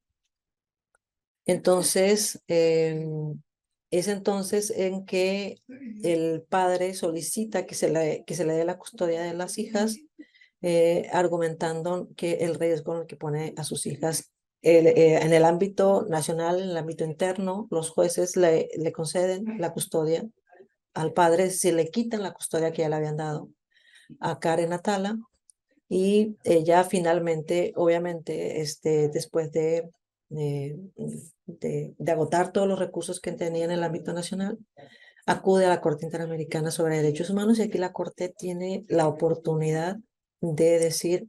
Entonces, es entonces en que el padre solicita que se le dé la custodia de las hijas, argumentando que el riesgo en el que pone a sus hijas en el ámbito nacional, en el ámbito interno, los jueces le conceden la custodia al padre si le quitan la custodia que ya le habían dado a Karen Atala y ella finalmente, obviamente, después de agotar todos los recursos que tenía en el ámbito nacional, acude a la Corte Interamericana sobre Derechos Humanos y aquí la Corte tiene la oportunidad de decir,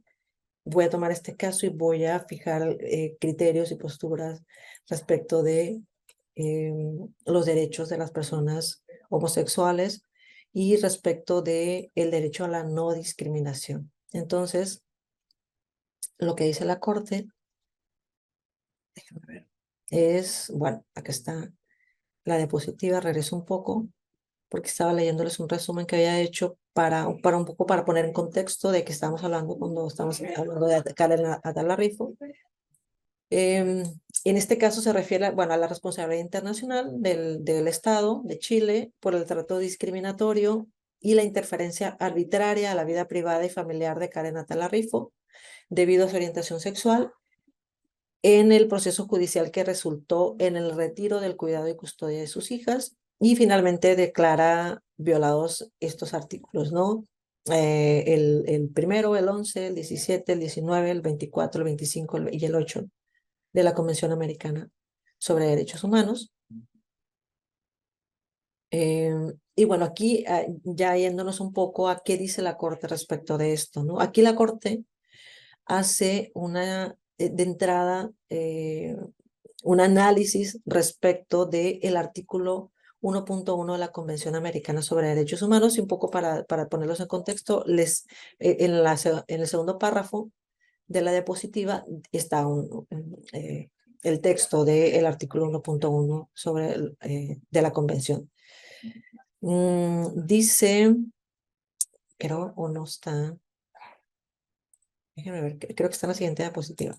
voy a tomar este caso y voy a fijar criterios y posturas respecto de los derechos de las personas homosexuales y respecto de el derecho a la no discriminación. Entonces, lo que dice la Corte, déjame ver, es, bueno, acá está la diapositiva, regreso un poco, porque estaba leyéndoles un resumen que había hecho para un poco para poner en contexto de qué estamos hablando cuando estamos hablando de atacar a Atala Rifo. En este caso se refiere, bueno, a la responsabilidad internacional del Estado de Chile por el trato discriminatorio y la interferencia arbitraria a la vida privada y familiar de Karen Atala Rifo debido a su orientación sexual en el proceso judicial que resultó en el retiro del cuidado y custodia de sus hijas y finalmente declara violados estos artículos, ¿no? El primero, el 11, el 17, el 19, el 24, el 25 y el 8 de la Convención Americana sobre Derechos Humanos. Y bueno, aquí ya yéndonos un poco a qué dice la Corte respecto de esto, ¿no? Aquí la Corte hace de entrada un análisis respecto del artículo 1.1 de la Convención Americana sobre Derechos Humanos y un poco para ponerlos en contexto, en el segundo párrafo de la diapositiva está el texto del artículo 1.1 sobre de la convención. Dice, creo, o no está, déjenme ver, creo que está en la siguiente diapositiva.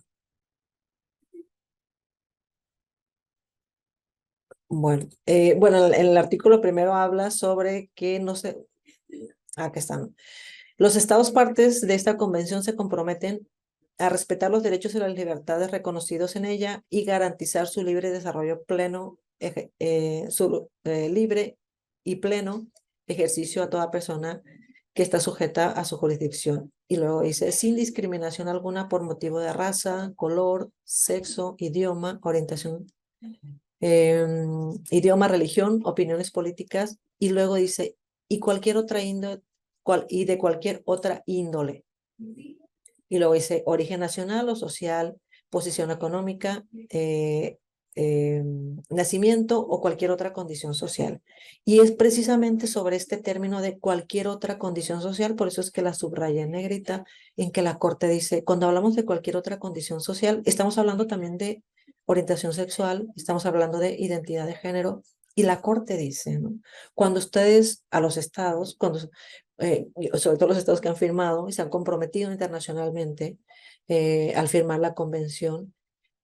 Bueno, en el artículo primero habla sobre que no sé, acá están. Los estados partes de esta convención se comprometen a respetar los derechos y las libertades reconocidos en ella y garantizar su libre desarrollo pleno, su libre y pleno ejercicio a toda persona que está sujeta a su jurisdicción. Y luego dice, sin discriminación alguna por motivo de raza, color, sexo, idioma, orientación, idioma, religión, opiniones políticas. Y luego dice, y cualquier otra índole, y de cualquier otra índole. Y luego dice origen nacional o social, posición económica, nacimiento o cualquier otra condición social. Y es precisamente sobre este término de cualquier otra condición social, por eso es que la subraya en negrita, en que la Corte dice, cuando hablamos de cualquier otra condición social, estamos hablando también de orientación sexual, estamos hablando de identidad de género, y la Corte dice, ¿no? Cuando ustedes a los estados, sobre todo los estados que han firmado y se han comprometido internacionalmente al firmar la convención,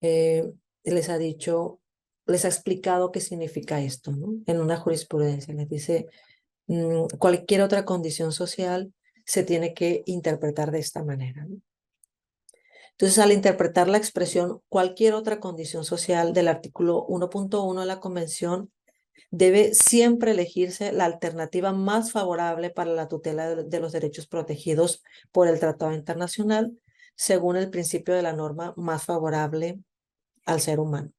eh, les ha dicho, les ha explicado qué significa esto, ¿no? En una jurisprudencia les dice, cualquier otra condición social se tiene que interpretar de esta manera, ¿no? Entonces, al interpretar la expresión cualquier otra condición social del artículo 1.1 de la Convención, debe siempre elegirse la alternativa más favorable para la tutela de los derechos protegidos por el Tratado Internacional, según el principio de la norma más favorable al ser humano.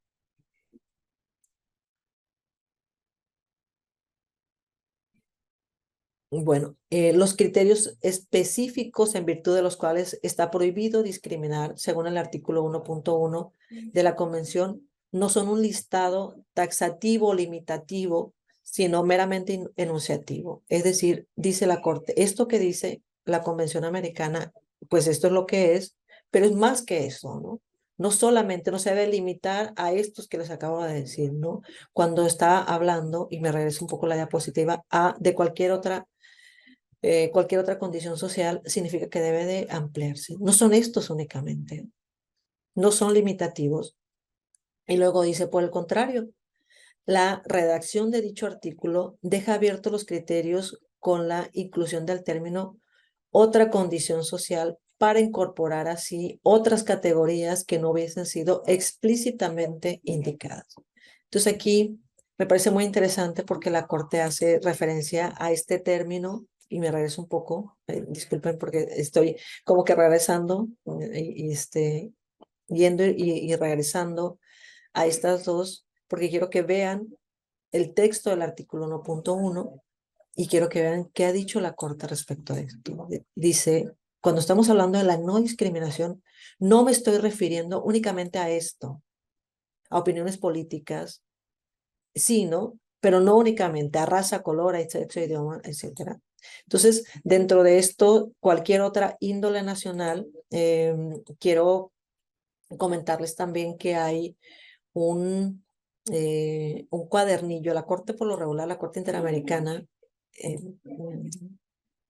Bueno, los criterios específicos en virtud de los cuales está prohibido discriminar, según el artículo 1.1 de la Convención, no son un listado taxativo o limitativo, sino meramente enunciativo. Es decir, dice la Corte, esto que dice la Convención Americana, pues esto es lo que es, pero es más que eso, ¿no? No solamente, no se debe limitar a estos que les acabo de decir, ¿no? Cuando está hablando, y me regreso un poco a la diapositiva, de cualquier otra condición social, significa que debe de ampliarse. No son estos únicamente, no son limitativos. Y luego dice, por el contrario, la redacción de dicho artículo deja abiertos los criterios con la inclusión del término otra condición social para incorporar así otras categorías que no hubiesen sido explícitamente indicadas. Entonces aquí me parece muy interesante porque la Corte hace referencia a este término y me regreso un poco, disculpen porque estoy como que regresando yendo y regresando a estas dos porque quiero que vean el texto del artículo 1.1 y quiero que vean qué ha dicho la Corte respecto a esto. Dice, cuando estamos hablando de la no discriminación, no me estoy refiriendo únicamente a esto, a opiniones políticas, sí, ¿no? Pero no únicamente a raza, color, a sexo, idioma, etcétera. Entonces, dentro de esto, cualquier otra índole nacional, quiero comentarles también que hay un cuadernillo. La Corte, por lo regular, la Corte Interamericana, eh,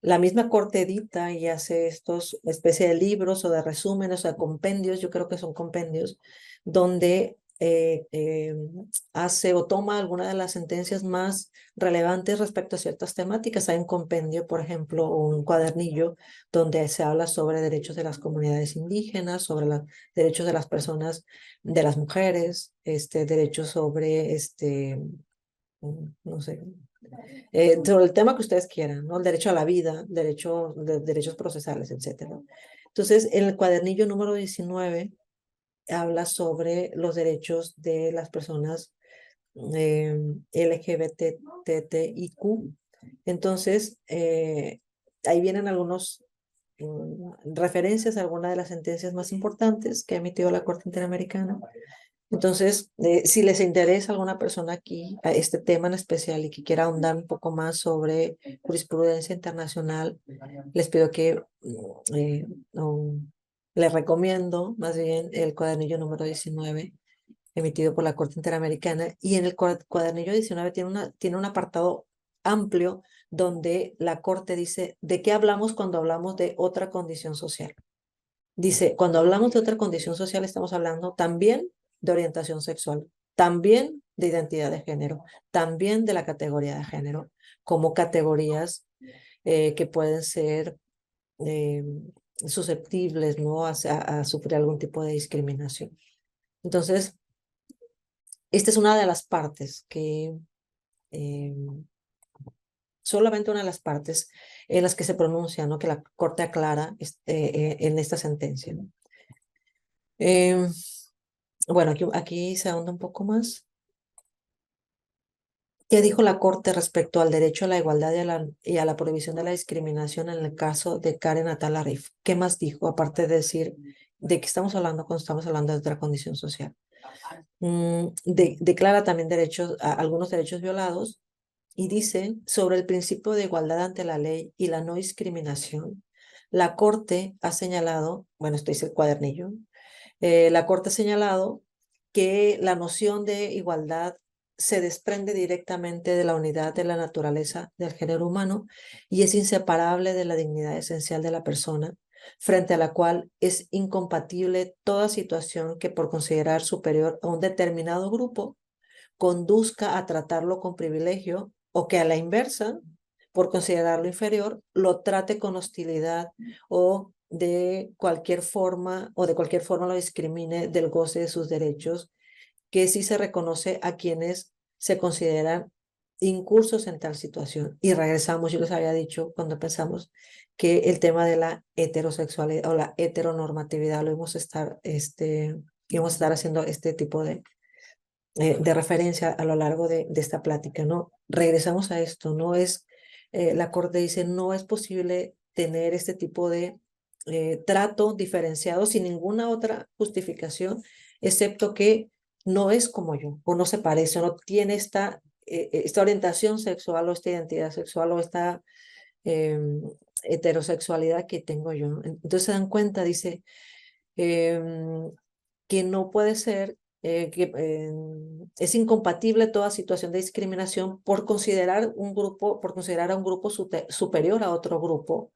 la misma Corte edita y hace estos especie de libros o de resúmenes o de compendios, yo creo que son compendios, donde hace o toma alguna de las sentencias más relevantes respecto a ciertas temáticas. Hay un compendio, por ejemplo, o un cuadernillo donde se habla sobre derechos de las comunidades indígenas, sobre los derechos de las personas, de las mujeres, derechos sobre, no sé, sobre el tema que ustedes quieran, ¿no? El derecho a la vida, derechos procesales, etcétera. Entonces, en el cuadernillo número 19 habla sobre los derechos de las personas LGBTIQ. Entonces, ahí vienen algunos referencias a algunas de las sentencias más importantes que ha emitido la Corte Interamericana. Entonces, si les interesa alguna persona aquí a este tema en especial y que quiera ahondar un poco más sobre jurisprudencia internacional, les pido que les recomiendo más bien el cuadernillo número 19 emitido por la Corte Interamericana, y en el cuadernillo 19 tiene un apartado amplio donde la Corte dice de qué hablamos cuando hablamos de otra condición social. Dice, cuando hablamos de otra condición social estamos hablando también de orientación sexual, también de identidad de género, también de la categoría de género, como categorías que pueden ser eh, susceptibles, ¿no? A sufrir algún tipo de discriminación. Entonces, esta es una de las partes que, eh, solamente una de las partes en las que se pronuncia, ¿no? Que la Corte aclara en esta sentencia, ¿no? Eh, bueno, aquí se ahonda un poco más. ¿Qué dijo la Corte respecto al derecho a la igualdad y a la prohibición de la discriminación en el caso de Karen Atala Arif? ¿Qué más dijo, aparte de decir de qué estamos hablando cuando estamos hablando de otra condición social? Declara también algunos derechos violados y dice sobre el principio de igualdad ante la ley y la no discriminación. La Corte ha señalado, bueno, esto dice el cuadernillo, la Corte ha señalado que la noción de igualdad se desprende directamente de la unidad de la naturaleza del género humano y es inseparable de la dignidad esencial de la persona, frente a la cual es incompatible toda situación que por considerar superior a un determinado grupo conduzca a tratarlo con privilegio o que a la inversa, por considerarlo inferior, lo trate con hostilidad o de cualquier forma lo discrimine del goce de sus derechos, que sí se reconoce a quienes se consideran incursos en tal situación. Y regresamos, yo les había dicho cuando pensamos que el tema de la heterosexualidad o la heteronormatividad lo íbamos a estar haciendo este tipo de referencia a lo largo de esta plática, ¿no? Regresamos a esto, la Corte dice, no es posible tener este tipo de trato diferenciado sin ninguna otra justificación, excepto que no es como yo, o no se parece, o no tiene esta orientación sexual o esta identidad sexual o esta eh, heterosexualidad que tengo yo. Entonces se dan cuenta, dice, em, que no puede ser, es incompatible toda situación de discriminación por considerar a un grupo superior a otro grupo,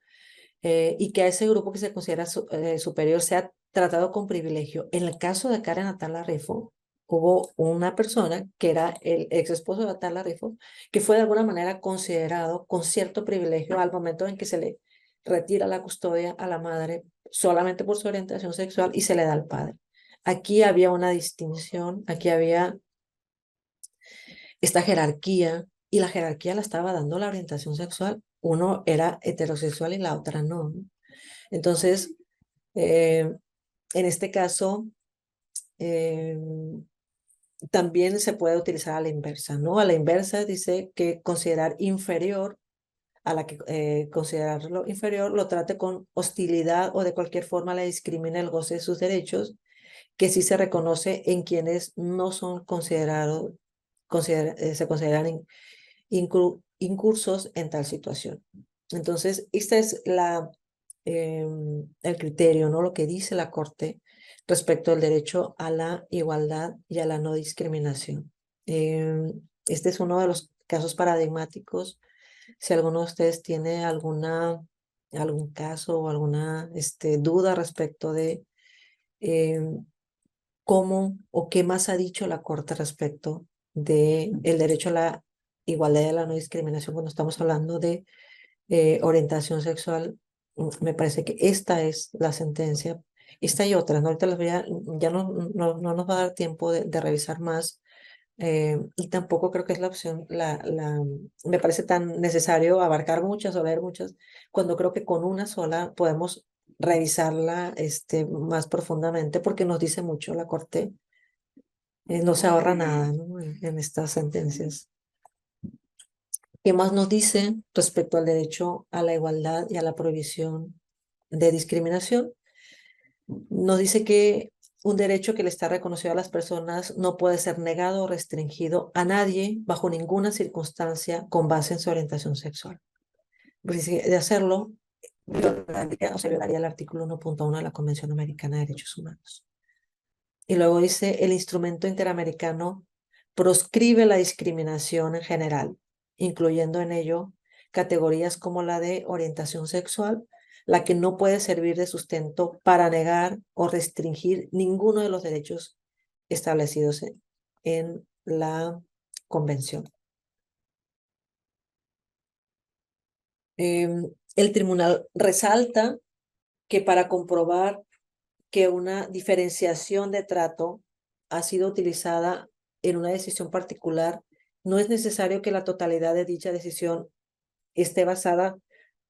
y que a ese grupo que se considera superior sea tratado con privilegio. En el caso de Karen Atala Rifo, hubo una persona que era el ex esposo de Atala Rifo, que fue de alguna manera considerado con cierto privilegio al momento en que se le retira la custodia a la madre solamente por su orientación sexual y se le da al padre. Aquí había una distinción, aquí había esta jerarquía y la jerarquía la estaba dando la orientación sexual. Uno era heterosexual y la otra no. Entonces, eh, en este caso, eh, también se puede utilizar a la inversa, ¿no? A la inversa dice que considerar inferior a la que considerarlo inferior lo trate con hostilidad o de cualquier forma le discrimine el goce de sus derechos, que sí se reconoce en quienes no son se consideran incursos en tal situación. Entonces, este es el criterio, ¿no? Lo que dice la Corte respecto al derecho a la igualdad y a la no discriminación. Este es uno de los casos paradigmáticos. Si alguno de ustedes tiene algún caso o alguna duda respecto de cómo o qué más ha dicho la Corte respecto de el derecho a la igualdad y a la no discriminación cuando estamos hablando de orientación sexual, me parece que esta es la sentencia. Esta y otras, ¿no? Ahorita ya no nos va a dar tiempo de revisar más, y tampoco creo que es la opción, me parece tan necesario abarcar muchas o leer muchas, cuando creo que con una sola podemos revisarla más profundamente porque nos dice mucho la Corte, no se ahorra nada, ¿no? En estas sentencias. ¿Qué más nos dice respecto al derecho a la igualdad y a la prohibición de discriminación? Nos dice que un derecho que le está reconocido a las personas no puede ser negado o restringido a nadie bajo ninguna circunstancia con base en su orientación sexual. Porque si de hacerlo, violaría el artículo 1.1 de la Convención Americana de Derechos Humanos. Y luego dice, el instrumento interamericano proscribe la discriminación en general, incluyendo en ello categorías como la de orientación sexual, la que no puede servir de sustento para negar o restringir ninguno de los derechos establecidos en la convención. El tribunal resalta que para comprobar que una diferenciación de trato ha sido utilizada en una decisión particular, no es necesario que la totalidad de dicha decisión esté basada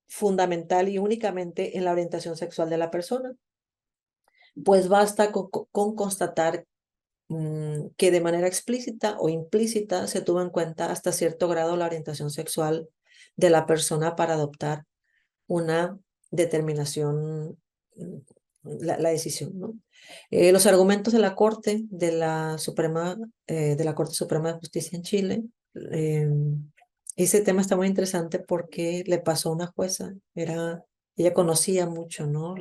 fundamental y únicamente en la orientación sexual de la persona, pues basta con constatar que de manera explícita o implícita se tuvo en cuenta hasta cierto grado la orientación sexual de la persona para adoptar una determinación, la decisión, ¿no? Los argumentos de la Corte de la Suprema, de la Corte Suprema de Justicia en Chile, eh, ese tema está muy interesante porque le pasó a una jueza, ella conocía mucho, ¿no?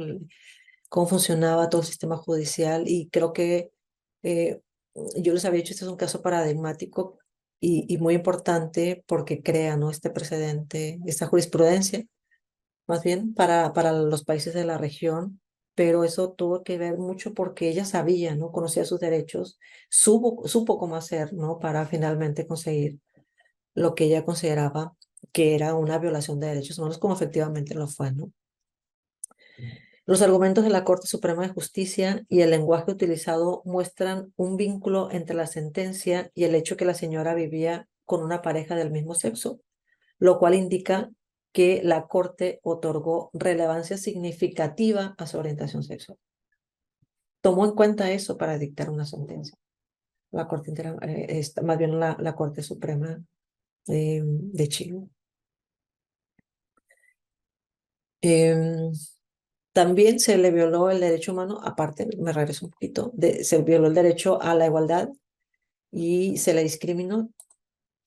Cómo funcionaba todo el sistema judicial y creo que eh, yo les había dicho, este es un caso paradigmático y muy importante porque crea, ¿no? Este precedente, esta jurisprudencia más bien para los países de la región, pero eso tuvo que ver mucho porque ella sabía, ¿no? Conocía sus derechos, supo cómo hacer, ¿no? Para finalmente conseguir lo que ella consideraba que era una violación de derechos humanos, como efectivamente lo fue, ¿no? Los argumentos de la Corte Suprema de Justicia y el lenguaje utilizado muestran un vínculo entre la sentencia y el hecho que la señora vivía con una pareja del mismo sexo, lo cual indica que la Corte otorgó relevancia significativa a su orientación sexual. Tomó en cuenta eso para dictar una sentencia. La Corte más bien la Corte Suprema de Chile. Eh, También se le violó el derecho humano, aparte, me regreso un poquito, se violó el derecho a la igualdad y se le discriminó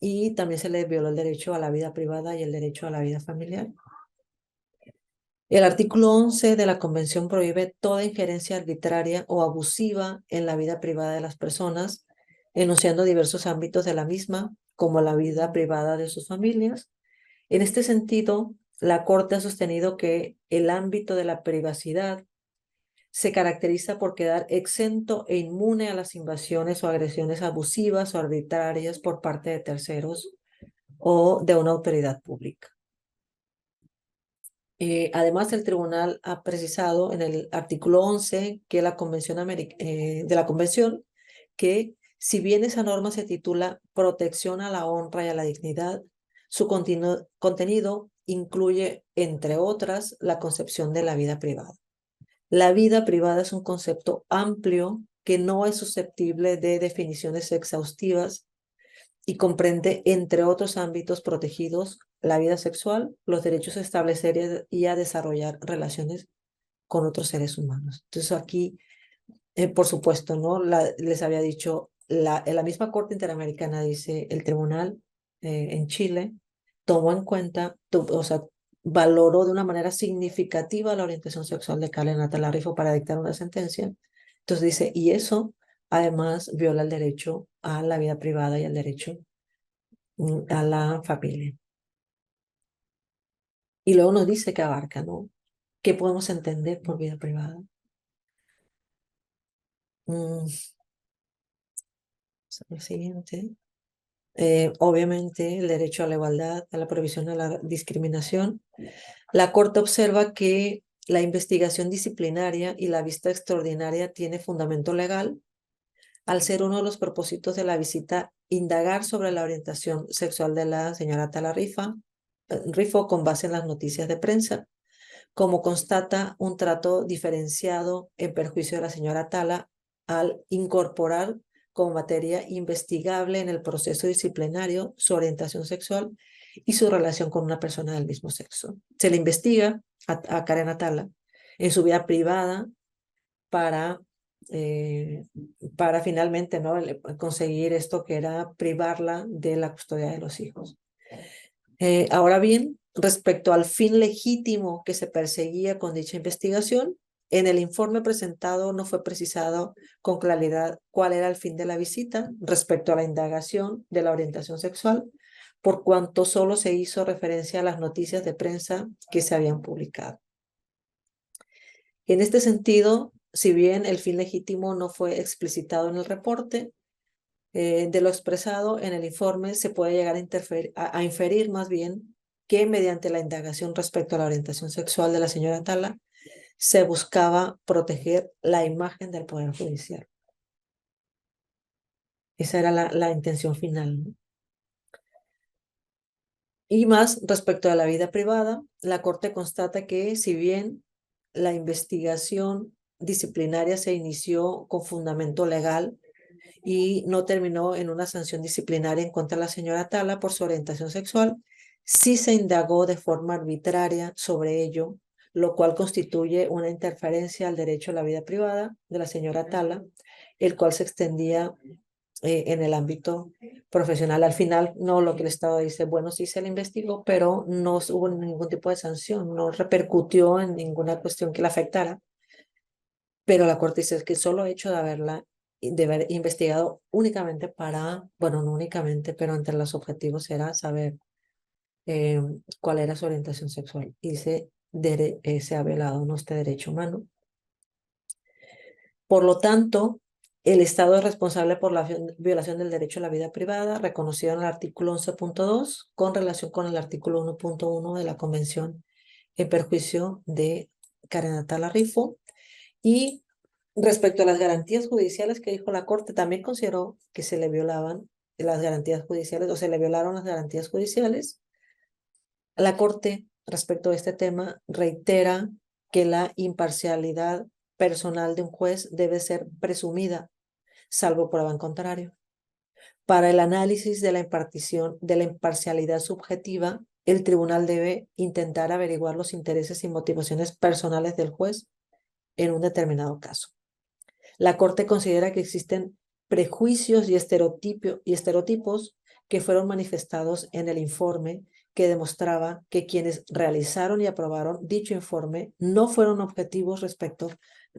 y también se le violó el derecho a la vida privada y el derecho a la vida familiar. El artículo 11 de la Convención prohíbe toda injerencia arbitraria o abusiva en la vida privada de las personas, enunciando diversos ámbitos de la misma, como la vida privada de sus familias. En este sentido, la Corte ha sostenido que el ámbito de la privacidad se caracteriza por quedar exento e inmune a las invasiones o agresiones abusivas o arbitrarias por parte de terceros o de una autoridad pública. Además, el tribunal ha precisado en el artículo 11 que de la Convención que si bien esa norma se titula Protección a la honra y a la dignidad, su contenido incluye, entre otras, la concepción de la vida privada. La vida privada es un concepto amplio que no es susceptible de definiciones exhaustivas y comprende, entre otros ámbitos protegidos, la vida sexual, los derechos a establecer y a desarrollar relaciones con otros seres humanos. Entonces aquí, por supuesto, ¿no? Les había dicho, la misma Corte Interamericana dice, el tribunal en Chile tomó en cuenta, o sea, valoró de una manera significativa la orientación sexual de Karen Atalarrifo para dictar una sentencia. Entonces dice, y eso además viola el derecho a la vida privada y el derecho a la familia. Y luego nos dice que abarca, ¿no? ¿Qué podemos entender por vida privada? Mm, el siguiente. Obviamente, el derecho a la igualdad, a la prohibición de la discriminación. La Corte observa que la investigación disciplinaria y la vista extraordinaria tiene fundamento legal, al ser uno de los propósitos de la visita indagar sobre la orientación sexual de la señora Rifo con base en las noticias de prensa, como constata un trato diferenciado en perjuicio de la señora Tala al incorporar como materia investigable en el proceso disciplinario su orientación sexual y su relación con una persona del mismo sexo. Se le investiga a Karen Atala en su vida privada para, eh, para finalmente, ¿no? Conseguir esto que era privarla de la custodia de los hijos. Ahora bien, respecto al fin legítimo que se perseguía con dicha investigación, En el informe presentado no fue precisado con claridad cuál era el fin de la visita respecto a la indagación de la orientación sexual, por cuanto solo se hizo referencia a las noticias de prensa que se habían publicado. En este sentido, si bien el fin legítimo no fue explicitado en el reporte, de lo expresado en el informe se puede llegar a inferir más bien que mediante la indagación respecto a la orientación sexual de la señora Tala, se buscaba proteger la imagen del Poder Judicial. Esa era la intención final, ¿no? Y más respecto a la vida privada, la Corte constata que si bien la investigación disciplinaria se inició con fundamento legal y no terminó en una sanción disciplinaria en contra de la señora Tala por su orientación sexual, sí se indagó de forma arbitraria sobre ello, lo cual constituye una interferencia al derecho a la vida privada de la señora Tala, el cual se extendía en el ámbito profesional. Al final, no, lo que el Estado dice, bueno, sí se le investigó, pero no hubo ningún tipo de sanción, no repercutió en ninguna cuestión que la afectara. Pero la Corte dice que solo hecho de haber investigado únicamente para, bueno, no únicamente, pero entre los objetivos era saber cuál era su orientación sexual. Y se ha violado nuestro derecho humano. Por lo tanto, el Estado es responsable por la violación del derecho a la vida privada, reconocido en el artículo 11.2, con relación con el artículo 1.1 de la Convención en perjuicio de Karen Atala Rifo. Y respecto a las garantías judiciales que dijo la Corte, también consideró que se le violaban las garantías judiciales o se le violaron las garantías judiciales. La Corte, respecto a este tema, reitera que la imparcialidad personal de un juez debe ser presumida, salvo prueba en contrario. Para el análisis de la impartición de la imparcialidad subjetiva, el tribunal debe intentar averiguar los intereses y motivaciones personales del juez en un determinado caso. La Corte considera que existen prejuicios y estereotipos que fueron manifestados en el informe que demostraba que quienes realizaron y aprobaron dicho informe no fueron objetivos respecto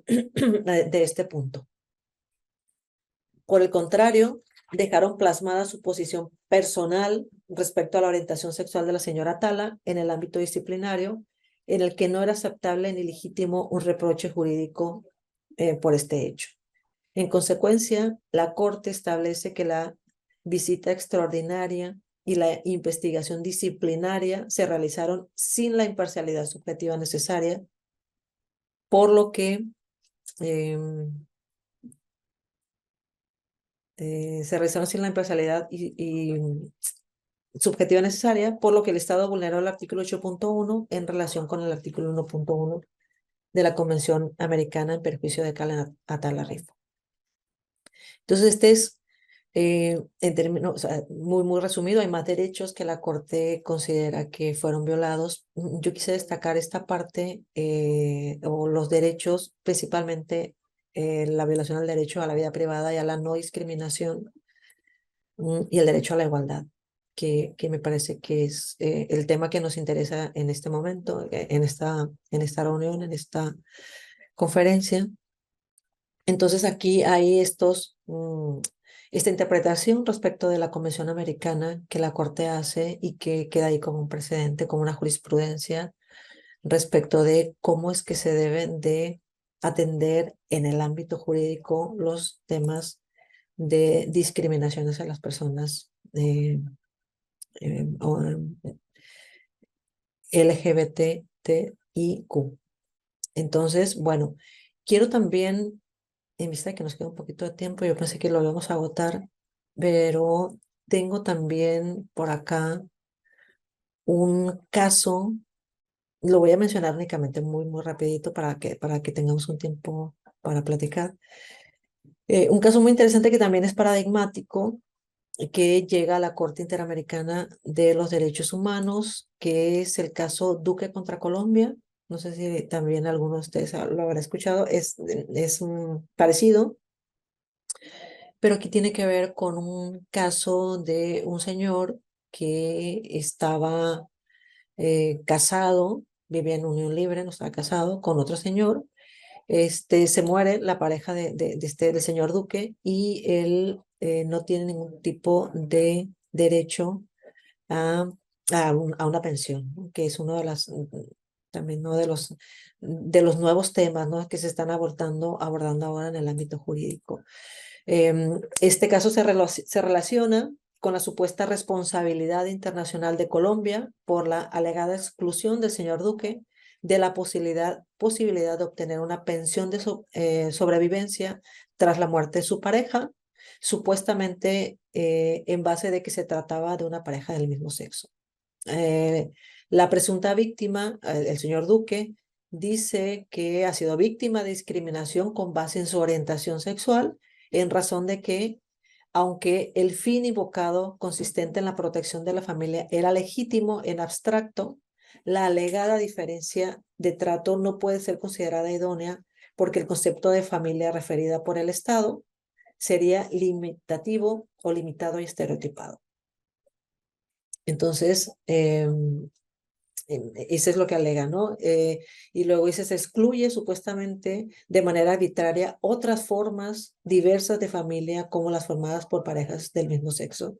de este punto. Por el contrario, dejaron plasmada su posición personal respecto a la orientación sexual de la señora Tala en el ámbito disciplinario, en el que no era aceptable ni legítimo un reproche jurídico por este hecho. En consecuencia, la Corte establece que la visita extraordinaria y la investigación disciplinaria se realizaron sin la imparcialidad subjetiva necesaria, por lo que se realizaron sin la imparcialidad y subjetiva necesaria, por lo que el Estado vulneró el artículo 8.1 en relación con el artículo 1.1 de la Convención Americana en perjuicio de Karen Atala Rifo. Entonces, este es, en términos, o sea, muy resumido, hay más derechos que la Corte considera que fueron violados. Yo quise destacar esta parte, o los derechos, principalmente la violación al derecho a la vida privada y a la no discriminación, y el derecho a la igualdad, que me parece que es el tema que nos interesa en este momento, en esta reunión, en esta conferencia. Entonces aquí hay esta interpretación respecto de la Convención Americana que la Corte hace y que queda ahí como un precedente, como una jurisprudencia respecto de cómo es que se deben de atender en el ámbito jurídico los temas de discriminaciones a las personas LGBTIQ. Entonces, bueno, quiero también, en vista de que nos queda un poquito de tiempo, yo pensé que lo íbamos a agotar, pero tengo también por acá un caso, lo voy a mencionar únicamente muy rapidito para que tengamos un tiempo para platicar. Un caso muy interesante que también es paradigmático, que llega a la Corte Interamericana de los Derechos Humanos, que es el caso Duque contra Colombia. No sé si también alguno de ustedes lo habrá escuchado, es parecido, pero aquí tiene que ver con un caso de un señor que estaba casado, vivía en unión libre, no estaba casado, con otro señor. se muere la pareja del señor Duque y él no tiene ningún tipo de derecho a, a una pensión, ¿no? Que es uno de las, también uno de los nuevos temas, ¿no? Que se están abordando ahora en el ámbito jurídico. Este caso se relaciona con la supuesta responsabilidad internacional de Colombia por la alegada exclusión del señor Duque de la posibilidad de obtener una pensión de sobrevivencia tras la muerte de su pareja, supuestamente en base de que se trataba de una pareja del mismo sexo. Eh, la presunta víctima, el señor Duque, dice que ha sido víctima de discriminación con base en su orientación sexual, en razón de que, aunque el fin invocado consistente en la protección de la familia era legítimo en abstracto, la alegada diferencia de trato no puede ser considerada idónea porque el concepto de familia referida por el Estado sería limitativo o limitado y estereotipado. Entonces, eso es lo que alega, ¿no? Y luego dice, se excluye supuestamente de manera arbitraria otras formas diversas de familia como las formadas por parejas del mismo sexo.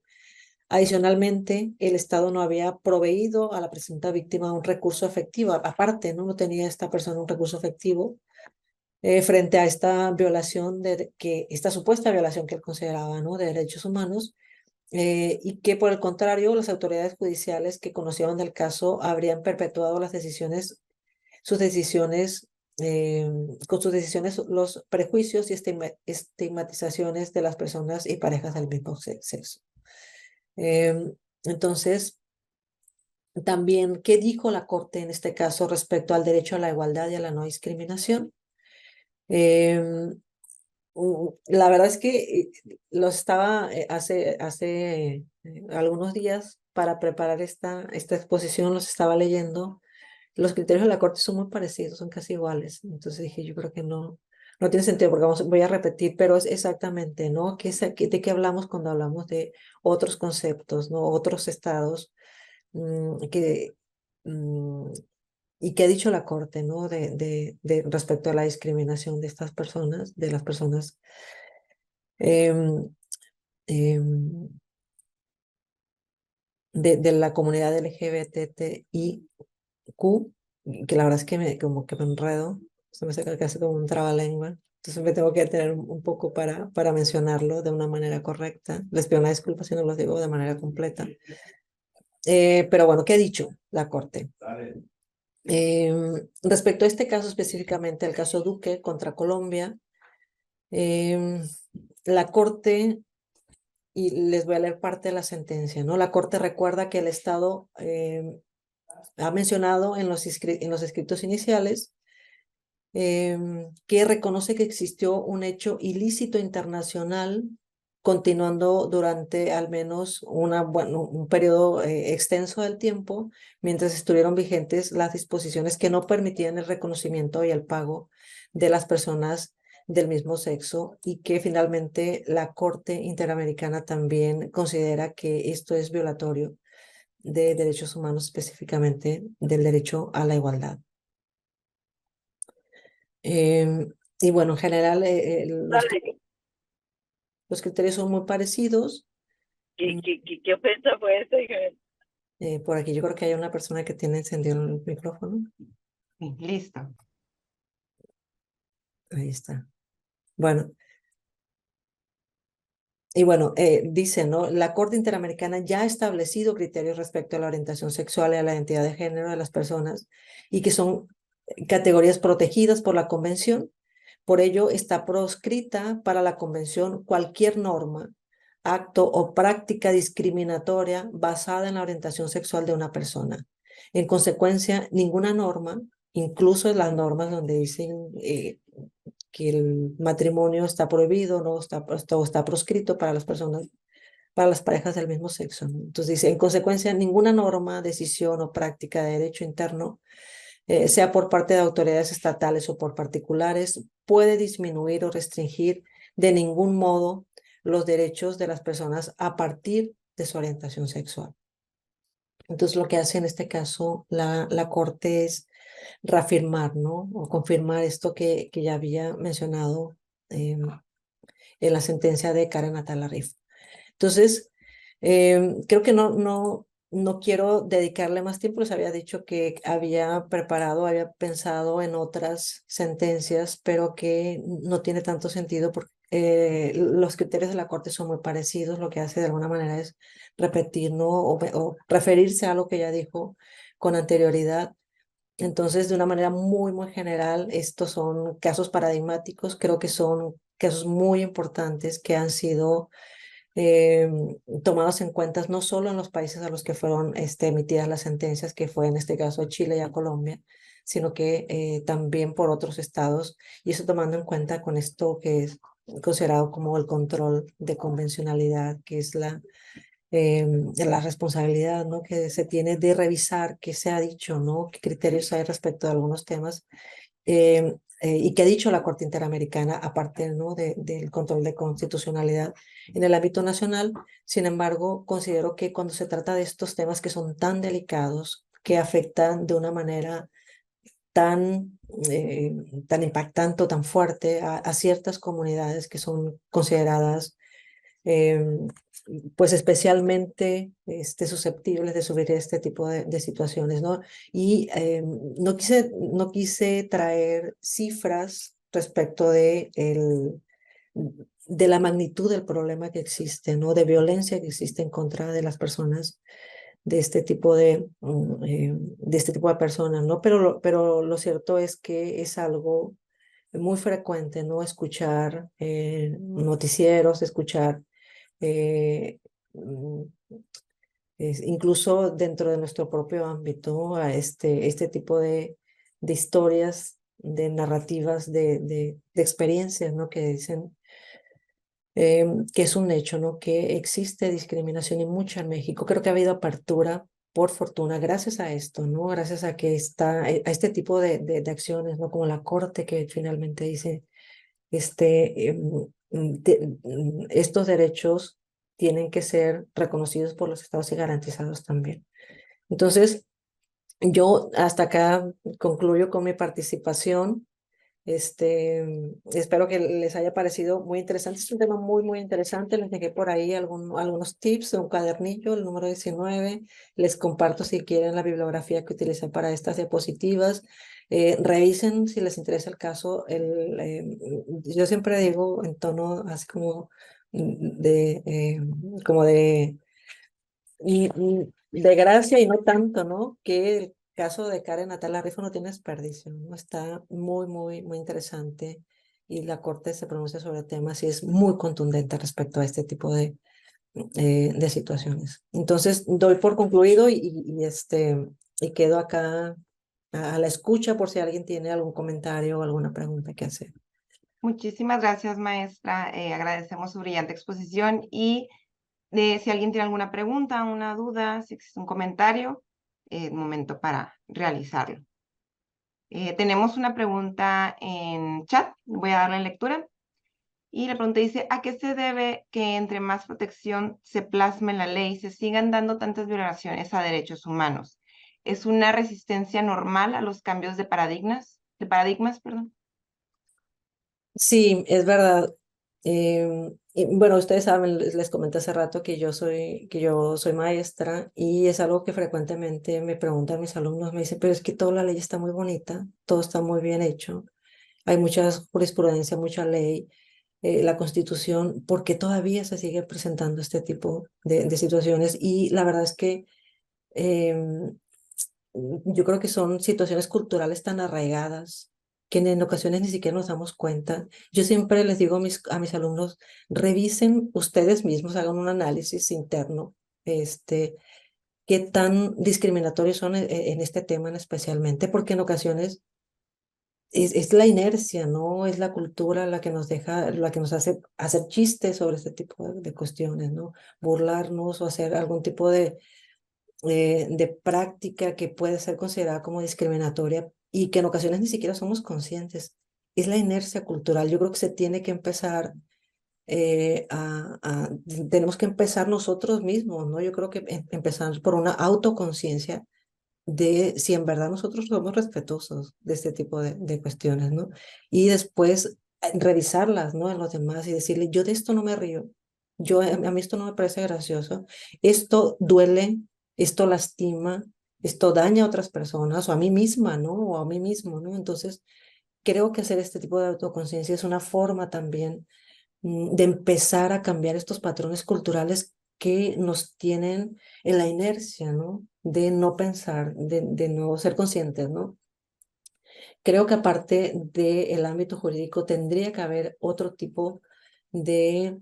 Adicionalmente, el Estado no había proveído a la presunta víctima un recurso efectivo, aparte, ¿no? No tenía esta persona un recurso efectivo frente a esta violación, esta supuesta violación que él consideraba, ¿no? De derechos humanos, y que por el contrario las autoridades judiciales que conocieron del caso habrían perpetuado sus decisiones, con sus decisiones los prejuicios y estigmatizaciones de las personas y parejas del mismo sexo. Entonces, también, ¿qué dijo la Corte en este caso respecto al derecho a la igualdad y a la no discriminación? La verdad es que los estaba hace algunos días para preparar esta exposición, los estaba leyendo. Los criterios de la Corte son muy parecidos, son casi iguales. Entonces dije, yo creo que no tiene sentido porque voy a repetir, pero es exactamente, ¿no? ¿De qué hablamos cuando hablamos de otros conceptos, ¿no? Otros estados mm, que, mm, y qué ha dicho la Corte, ¿no? Respecto a la discriminación de estas personas, de las personas em, em, de la comunidad LGBTIQ, que la verdad es que como que me enredo, se me saca casi como un trabalengua, entonces me tengo que detener un poco para mencionarlo de una manera correcta. Les pido una disculpa si no lo digo de manera completa. Pero bueno, ¿qué ha dicho la Corte? Respecto a este caso específicamente, el caso Duque contra Colombia, em, la Corte, y les voy a leer parte de la sentencia, ¿no? La Corte recuerda que el Estado ha mencionado en en los escritos iniciales que reconoce que existió un hecho ilícito internacional continuando durante al menos un periodo extenso del tiempo, mientras estuvieron vigentes las disposiciones que no permitían el reconocimiento y el pago de las personas del mismo sexo, y que finalmente la Corte Interamericana también considera que esto es violatorio de derechos humanos, específicamente del derecho a la igualdad. Y bueno, en general Dale. los criterios son muy parecidos. ¿Qué, Mm, qué ofensa fue esa? por aquí yo creo que hay una persona que tiene encendido el micrófono. Sí, listo. Ahí está. Bueno, y bueno, dice, ¿no? La Corte Interamericana ya ha establecido criterios respecto a la orientación sexual y a la identidad de género de las personas y que son categorías protegidas por la Convención. Por ello, está proscrita para la Convención cualquier norma, acto o práctica discriminatoria basada en la orientación sexual de una persona. En consecuencia, ninguna norma, incluso las normas donde dicen que el matrimonio está prohibido, no está proscrito para las personas, para las parejas del mismo sexo, ¿no? Entonces dice, en consecuencia, ninguna norma, decisión o práctica de derecho interno, sea por parte de autoridades estatales o por particulares, puede disminuir o restringir de ningún modo los derechos de las personas a partir de su orientación sexual. Entonces, lo que hace en este caso la Corte es reafirmar, ¿no? O confirmar esto que ya había mencionado en la sentencia de Karen Atalarif. Entonces, creo que no quiero dedicarle más tiempo. Les había dicho que había preparado, había pensado en otras sentencias, pero que no tiene tanto sentido porque los criterios de la Corte son muy parecidos. Lo que hace de alguna manera es repetir, ¿no? O referirse a lo que ya dijo con anterioridad. Entonces, de una manera muy general, estos son casos paradigmáticos. Creo que son casos muy importantes que han sido eh, tomados en cuenta no solo en los países a los que fueron emitidas las sentencias, que fue en este caso Chile y a Colombia, sino que también por otros estados, y eso tomando en cuenta con esto que es considerado como el control de convencionalidad, que es la responsabilidad, ¿no? que se tiene de revisar qué se ha dicho, ¿no? qué criterios hay respecto a algunos temas y que ha dicho la Corte Interamericana, aparte, ¿no? del control de constitucionalidad en el ámbito nacional. Sin embargo, considero que cuando se trata de estos temas que son tan delicados, que afectan de una manera tan, tan impactante o tan fuerte a ciertas comunidades que son consideradas eh, pues especialmente susceptibles de sufrir este tipo de situaciones, ¿no? Y no quise traer cifras respecto de la magnitud del problema que existe, ¿no? De violencia que existe en contra de las personas de este tipo de personas, ¿no? Pero lo cierto es que es algo muy frecuente, ¿no? Escuchar noticieros, escuchar eh, mm, incluso dentro de nuestro propio ámbito, a este tipo de historias, de narrativas, de experiencias, ¿no? Que dicen que es un hecho, ¿no? Que existe discriminación y mucha en México. Creo que ha habido apertura, por fortuna, gracias a esto, ¿no? Gracias a que está, a este tipo de acciones, ¿no? Como la Corte que finalmente dice estos derechos tienen que ser reconocidos por los estados y garantizados también. Entonces, yo hasta acá concluyo con mi participación. Espero que les haya parecido muy interesante. Es un tema muy interesante. Les dejé por ahí algunos tips de un cuadernillo, el número 19. Les comparto si quieren la bibliografía que utilicé para estas diapositivas. Revisen si les interesa el caso. Yo siempre digo en tono así como de, eh, como de gracia y no tanto, ¿no? Que el caso de Karen Natala Rifo no tiene desperdicio, ¿no? Está muy interesante y la Corte se pronuncia sobre temas y es muy contundente respecto a este tipo de situaciones. Entonces, doy por concluido y quedo acá a la escucha por si alguien tiene algún comentario o alguna pregunta que hacer. Muchísimas gracias, maestra. Agradecemos su brillante exposición y si alguien tiene alguna pregunta, una duda, si existe un comentario, momento para realizarlo. Tenemos una pregunta en chat, voy a darle lectura. Y la pregunta dice, ¿a qué se debe que entre más protección se plasme en la ley se sigan dando tantas violaciones a derechos humanos? ¿Es una resistencia normal a los cambios de paradigmas, perdón? Sí, es verdad. Y bueno, ustedes saben, les comenté hace rato que yo soy maestra y es algo que frecuentemente me preguntan mis alumnos, me dicen, pero es que toda la ley está muy bonita, todo está muy bien hecho, hay mucha jurisprudencia, mucha ley, la Constitución, ¿por qué todavía se sigue presentando este tipo de situaciones? Y la verdad es que em, yo creo que son situaciones culturales tan arraigadas que en ocasiones ni siquiera nos damos cuenta. Yo siempre les digo a mis alumnos, revisen ustedes mismos, hagan un análisis interno, qué tan discriminatorios son en este tema especialmente, porque en ocasiones es la inercia, ¿no? Es la cultura la que nos deja, la que nos hace hacer chistes sobre este tipo de cuestiones, ¿no? Burlarnos o hacer algún tipo de práctica que puede ser considerada como discriminatoria y que en ocasiones ni siquiera somos conscientes. Es la inercia cultural. Yo creo que se tiene que empezar tenemos que empezar nosotros mismos, ¿no? Yo creo que empezar por una autoconciencia de si en verdad nosotros somos respetuosos de este tipo de cuestiones, ¿no? Y después revisarlas, ¿no? En los demás y decirle, yo de esto no me río, a mí esto no me parece gracioso, esto duele, esto lastima, esto daña a otras personas o a mí misma, ¿no? O a mí mismo, ¿no? Entonces, creo que hacer este tipo de autoconciencia es una forma también de empezar a cambiar estos patrones culturales que nos tienen en la inercia, ¿no? De no pensar, de no ser conscientes, ¿no? Creo que aparte del ámbito jurídico tendría que haber otro tipo de...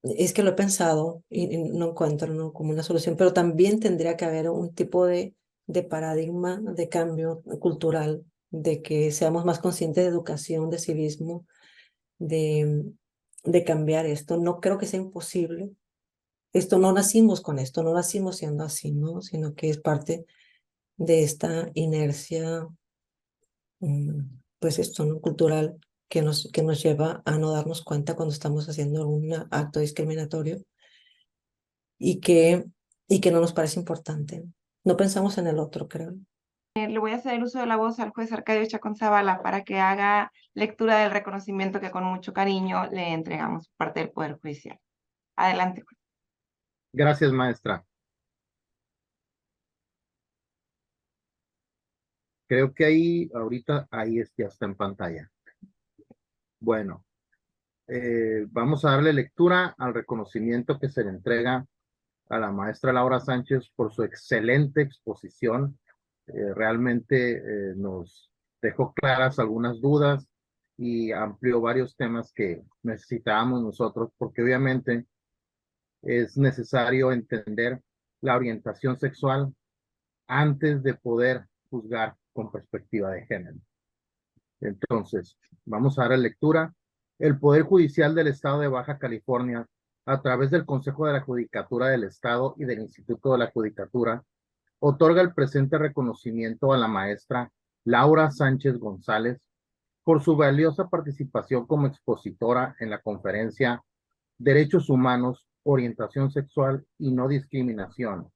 es que lo he pensado y no encuentro, ¿no? Como una solución, pero también tendría que haber un tipo de paradigma de cambio cultural, de que seamos más conscientes de educación, de civismo, de, de cambiar esto. No creo que sea imposible. Esto no nacimos con esto, no nacimos siendo así, ¿no? Sino que es parte de esta inercia, pues esto, ¿no? Cultural que nos lleva a no darnos cuenta cuando estamos haciendo algún acto discriminatorio y que, y que no nos parece importante. No pensamos en el otro, creo. Le voy a hacer el uso de la voz al juez Arcadio Chacón Zavala para que haga lectura del reconocimiento que con mucho cariño le entregamos por parte del Poder Judicial. Adelante, juez. Gracias, maestra. Creo que ahí, ahorita, ya está en pantalla. Bueno, vamos a darle lectura al reconocimiento que se le entrega a la maestra Laura Sánchez por su excelente exposición. Realmente nos dejó claras algunas dudas y amplió varios temas que necesitábamos nosotros, porque obviamente es necesario entender la orientación sexual antes de poder juzgar con perspectiva de género. Entonces, vamos a dar lectura. El Poder Judicial del Estado de Baja California, a través del Consejo de la Judicatura del Estado y del Instituto de la Judicatura, otorga el presente reconocimiento a la maestra Laura Sánchez González por su valiosa participación como expositora en la conferencia Derechos Humanos, Orientación Sexual y No Discriminación,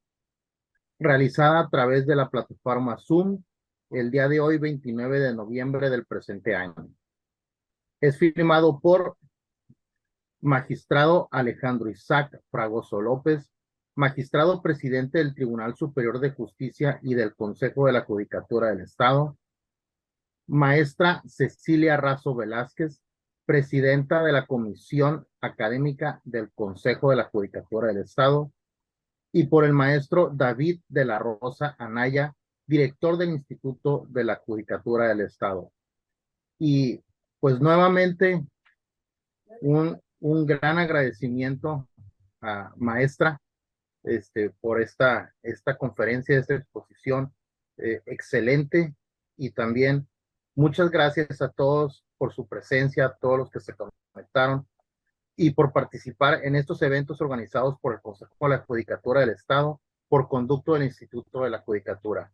realizada a través de la plataforma Zoom el día de hoy, 29 de noviembre del presente año. Es firmado por magistrado Alejandro Isaac Fragoso López, magistrado presidente del Tribunal Superior de Justicia y del Consejo de la Judicatura del Estado, maestra Cecilia Razo Velázquez, presidenta de la Comisión Académica del Consejo de la Judicatura del Estado, y por el maestro David de la Rosa Anaya, director del Instituto de la Judicatura del Estado. Y pues nuevamente un gran agradecimiento a maestra por esta conferencia, esta exposición excelente, y también muchas gracias a todos por su presencia, a todos los que se conectaron y por participar en estos eventos organizados por el Consejo de la Judicatura del Estado por conducto del Instituto de la Judicatura.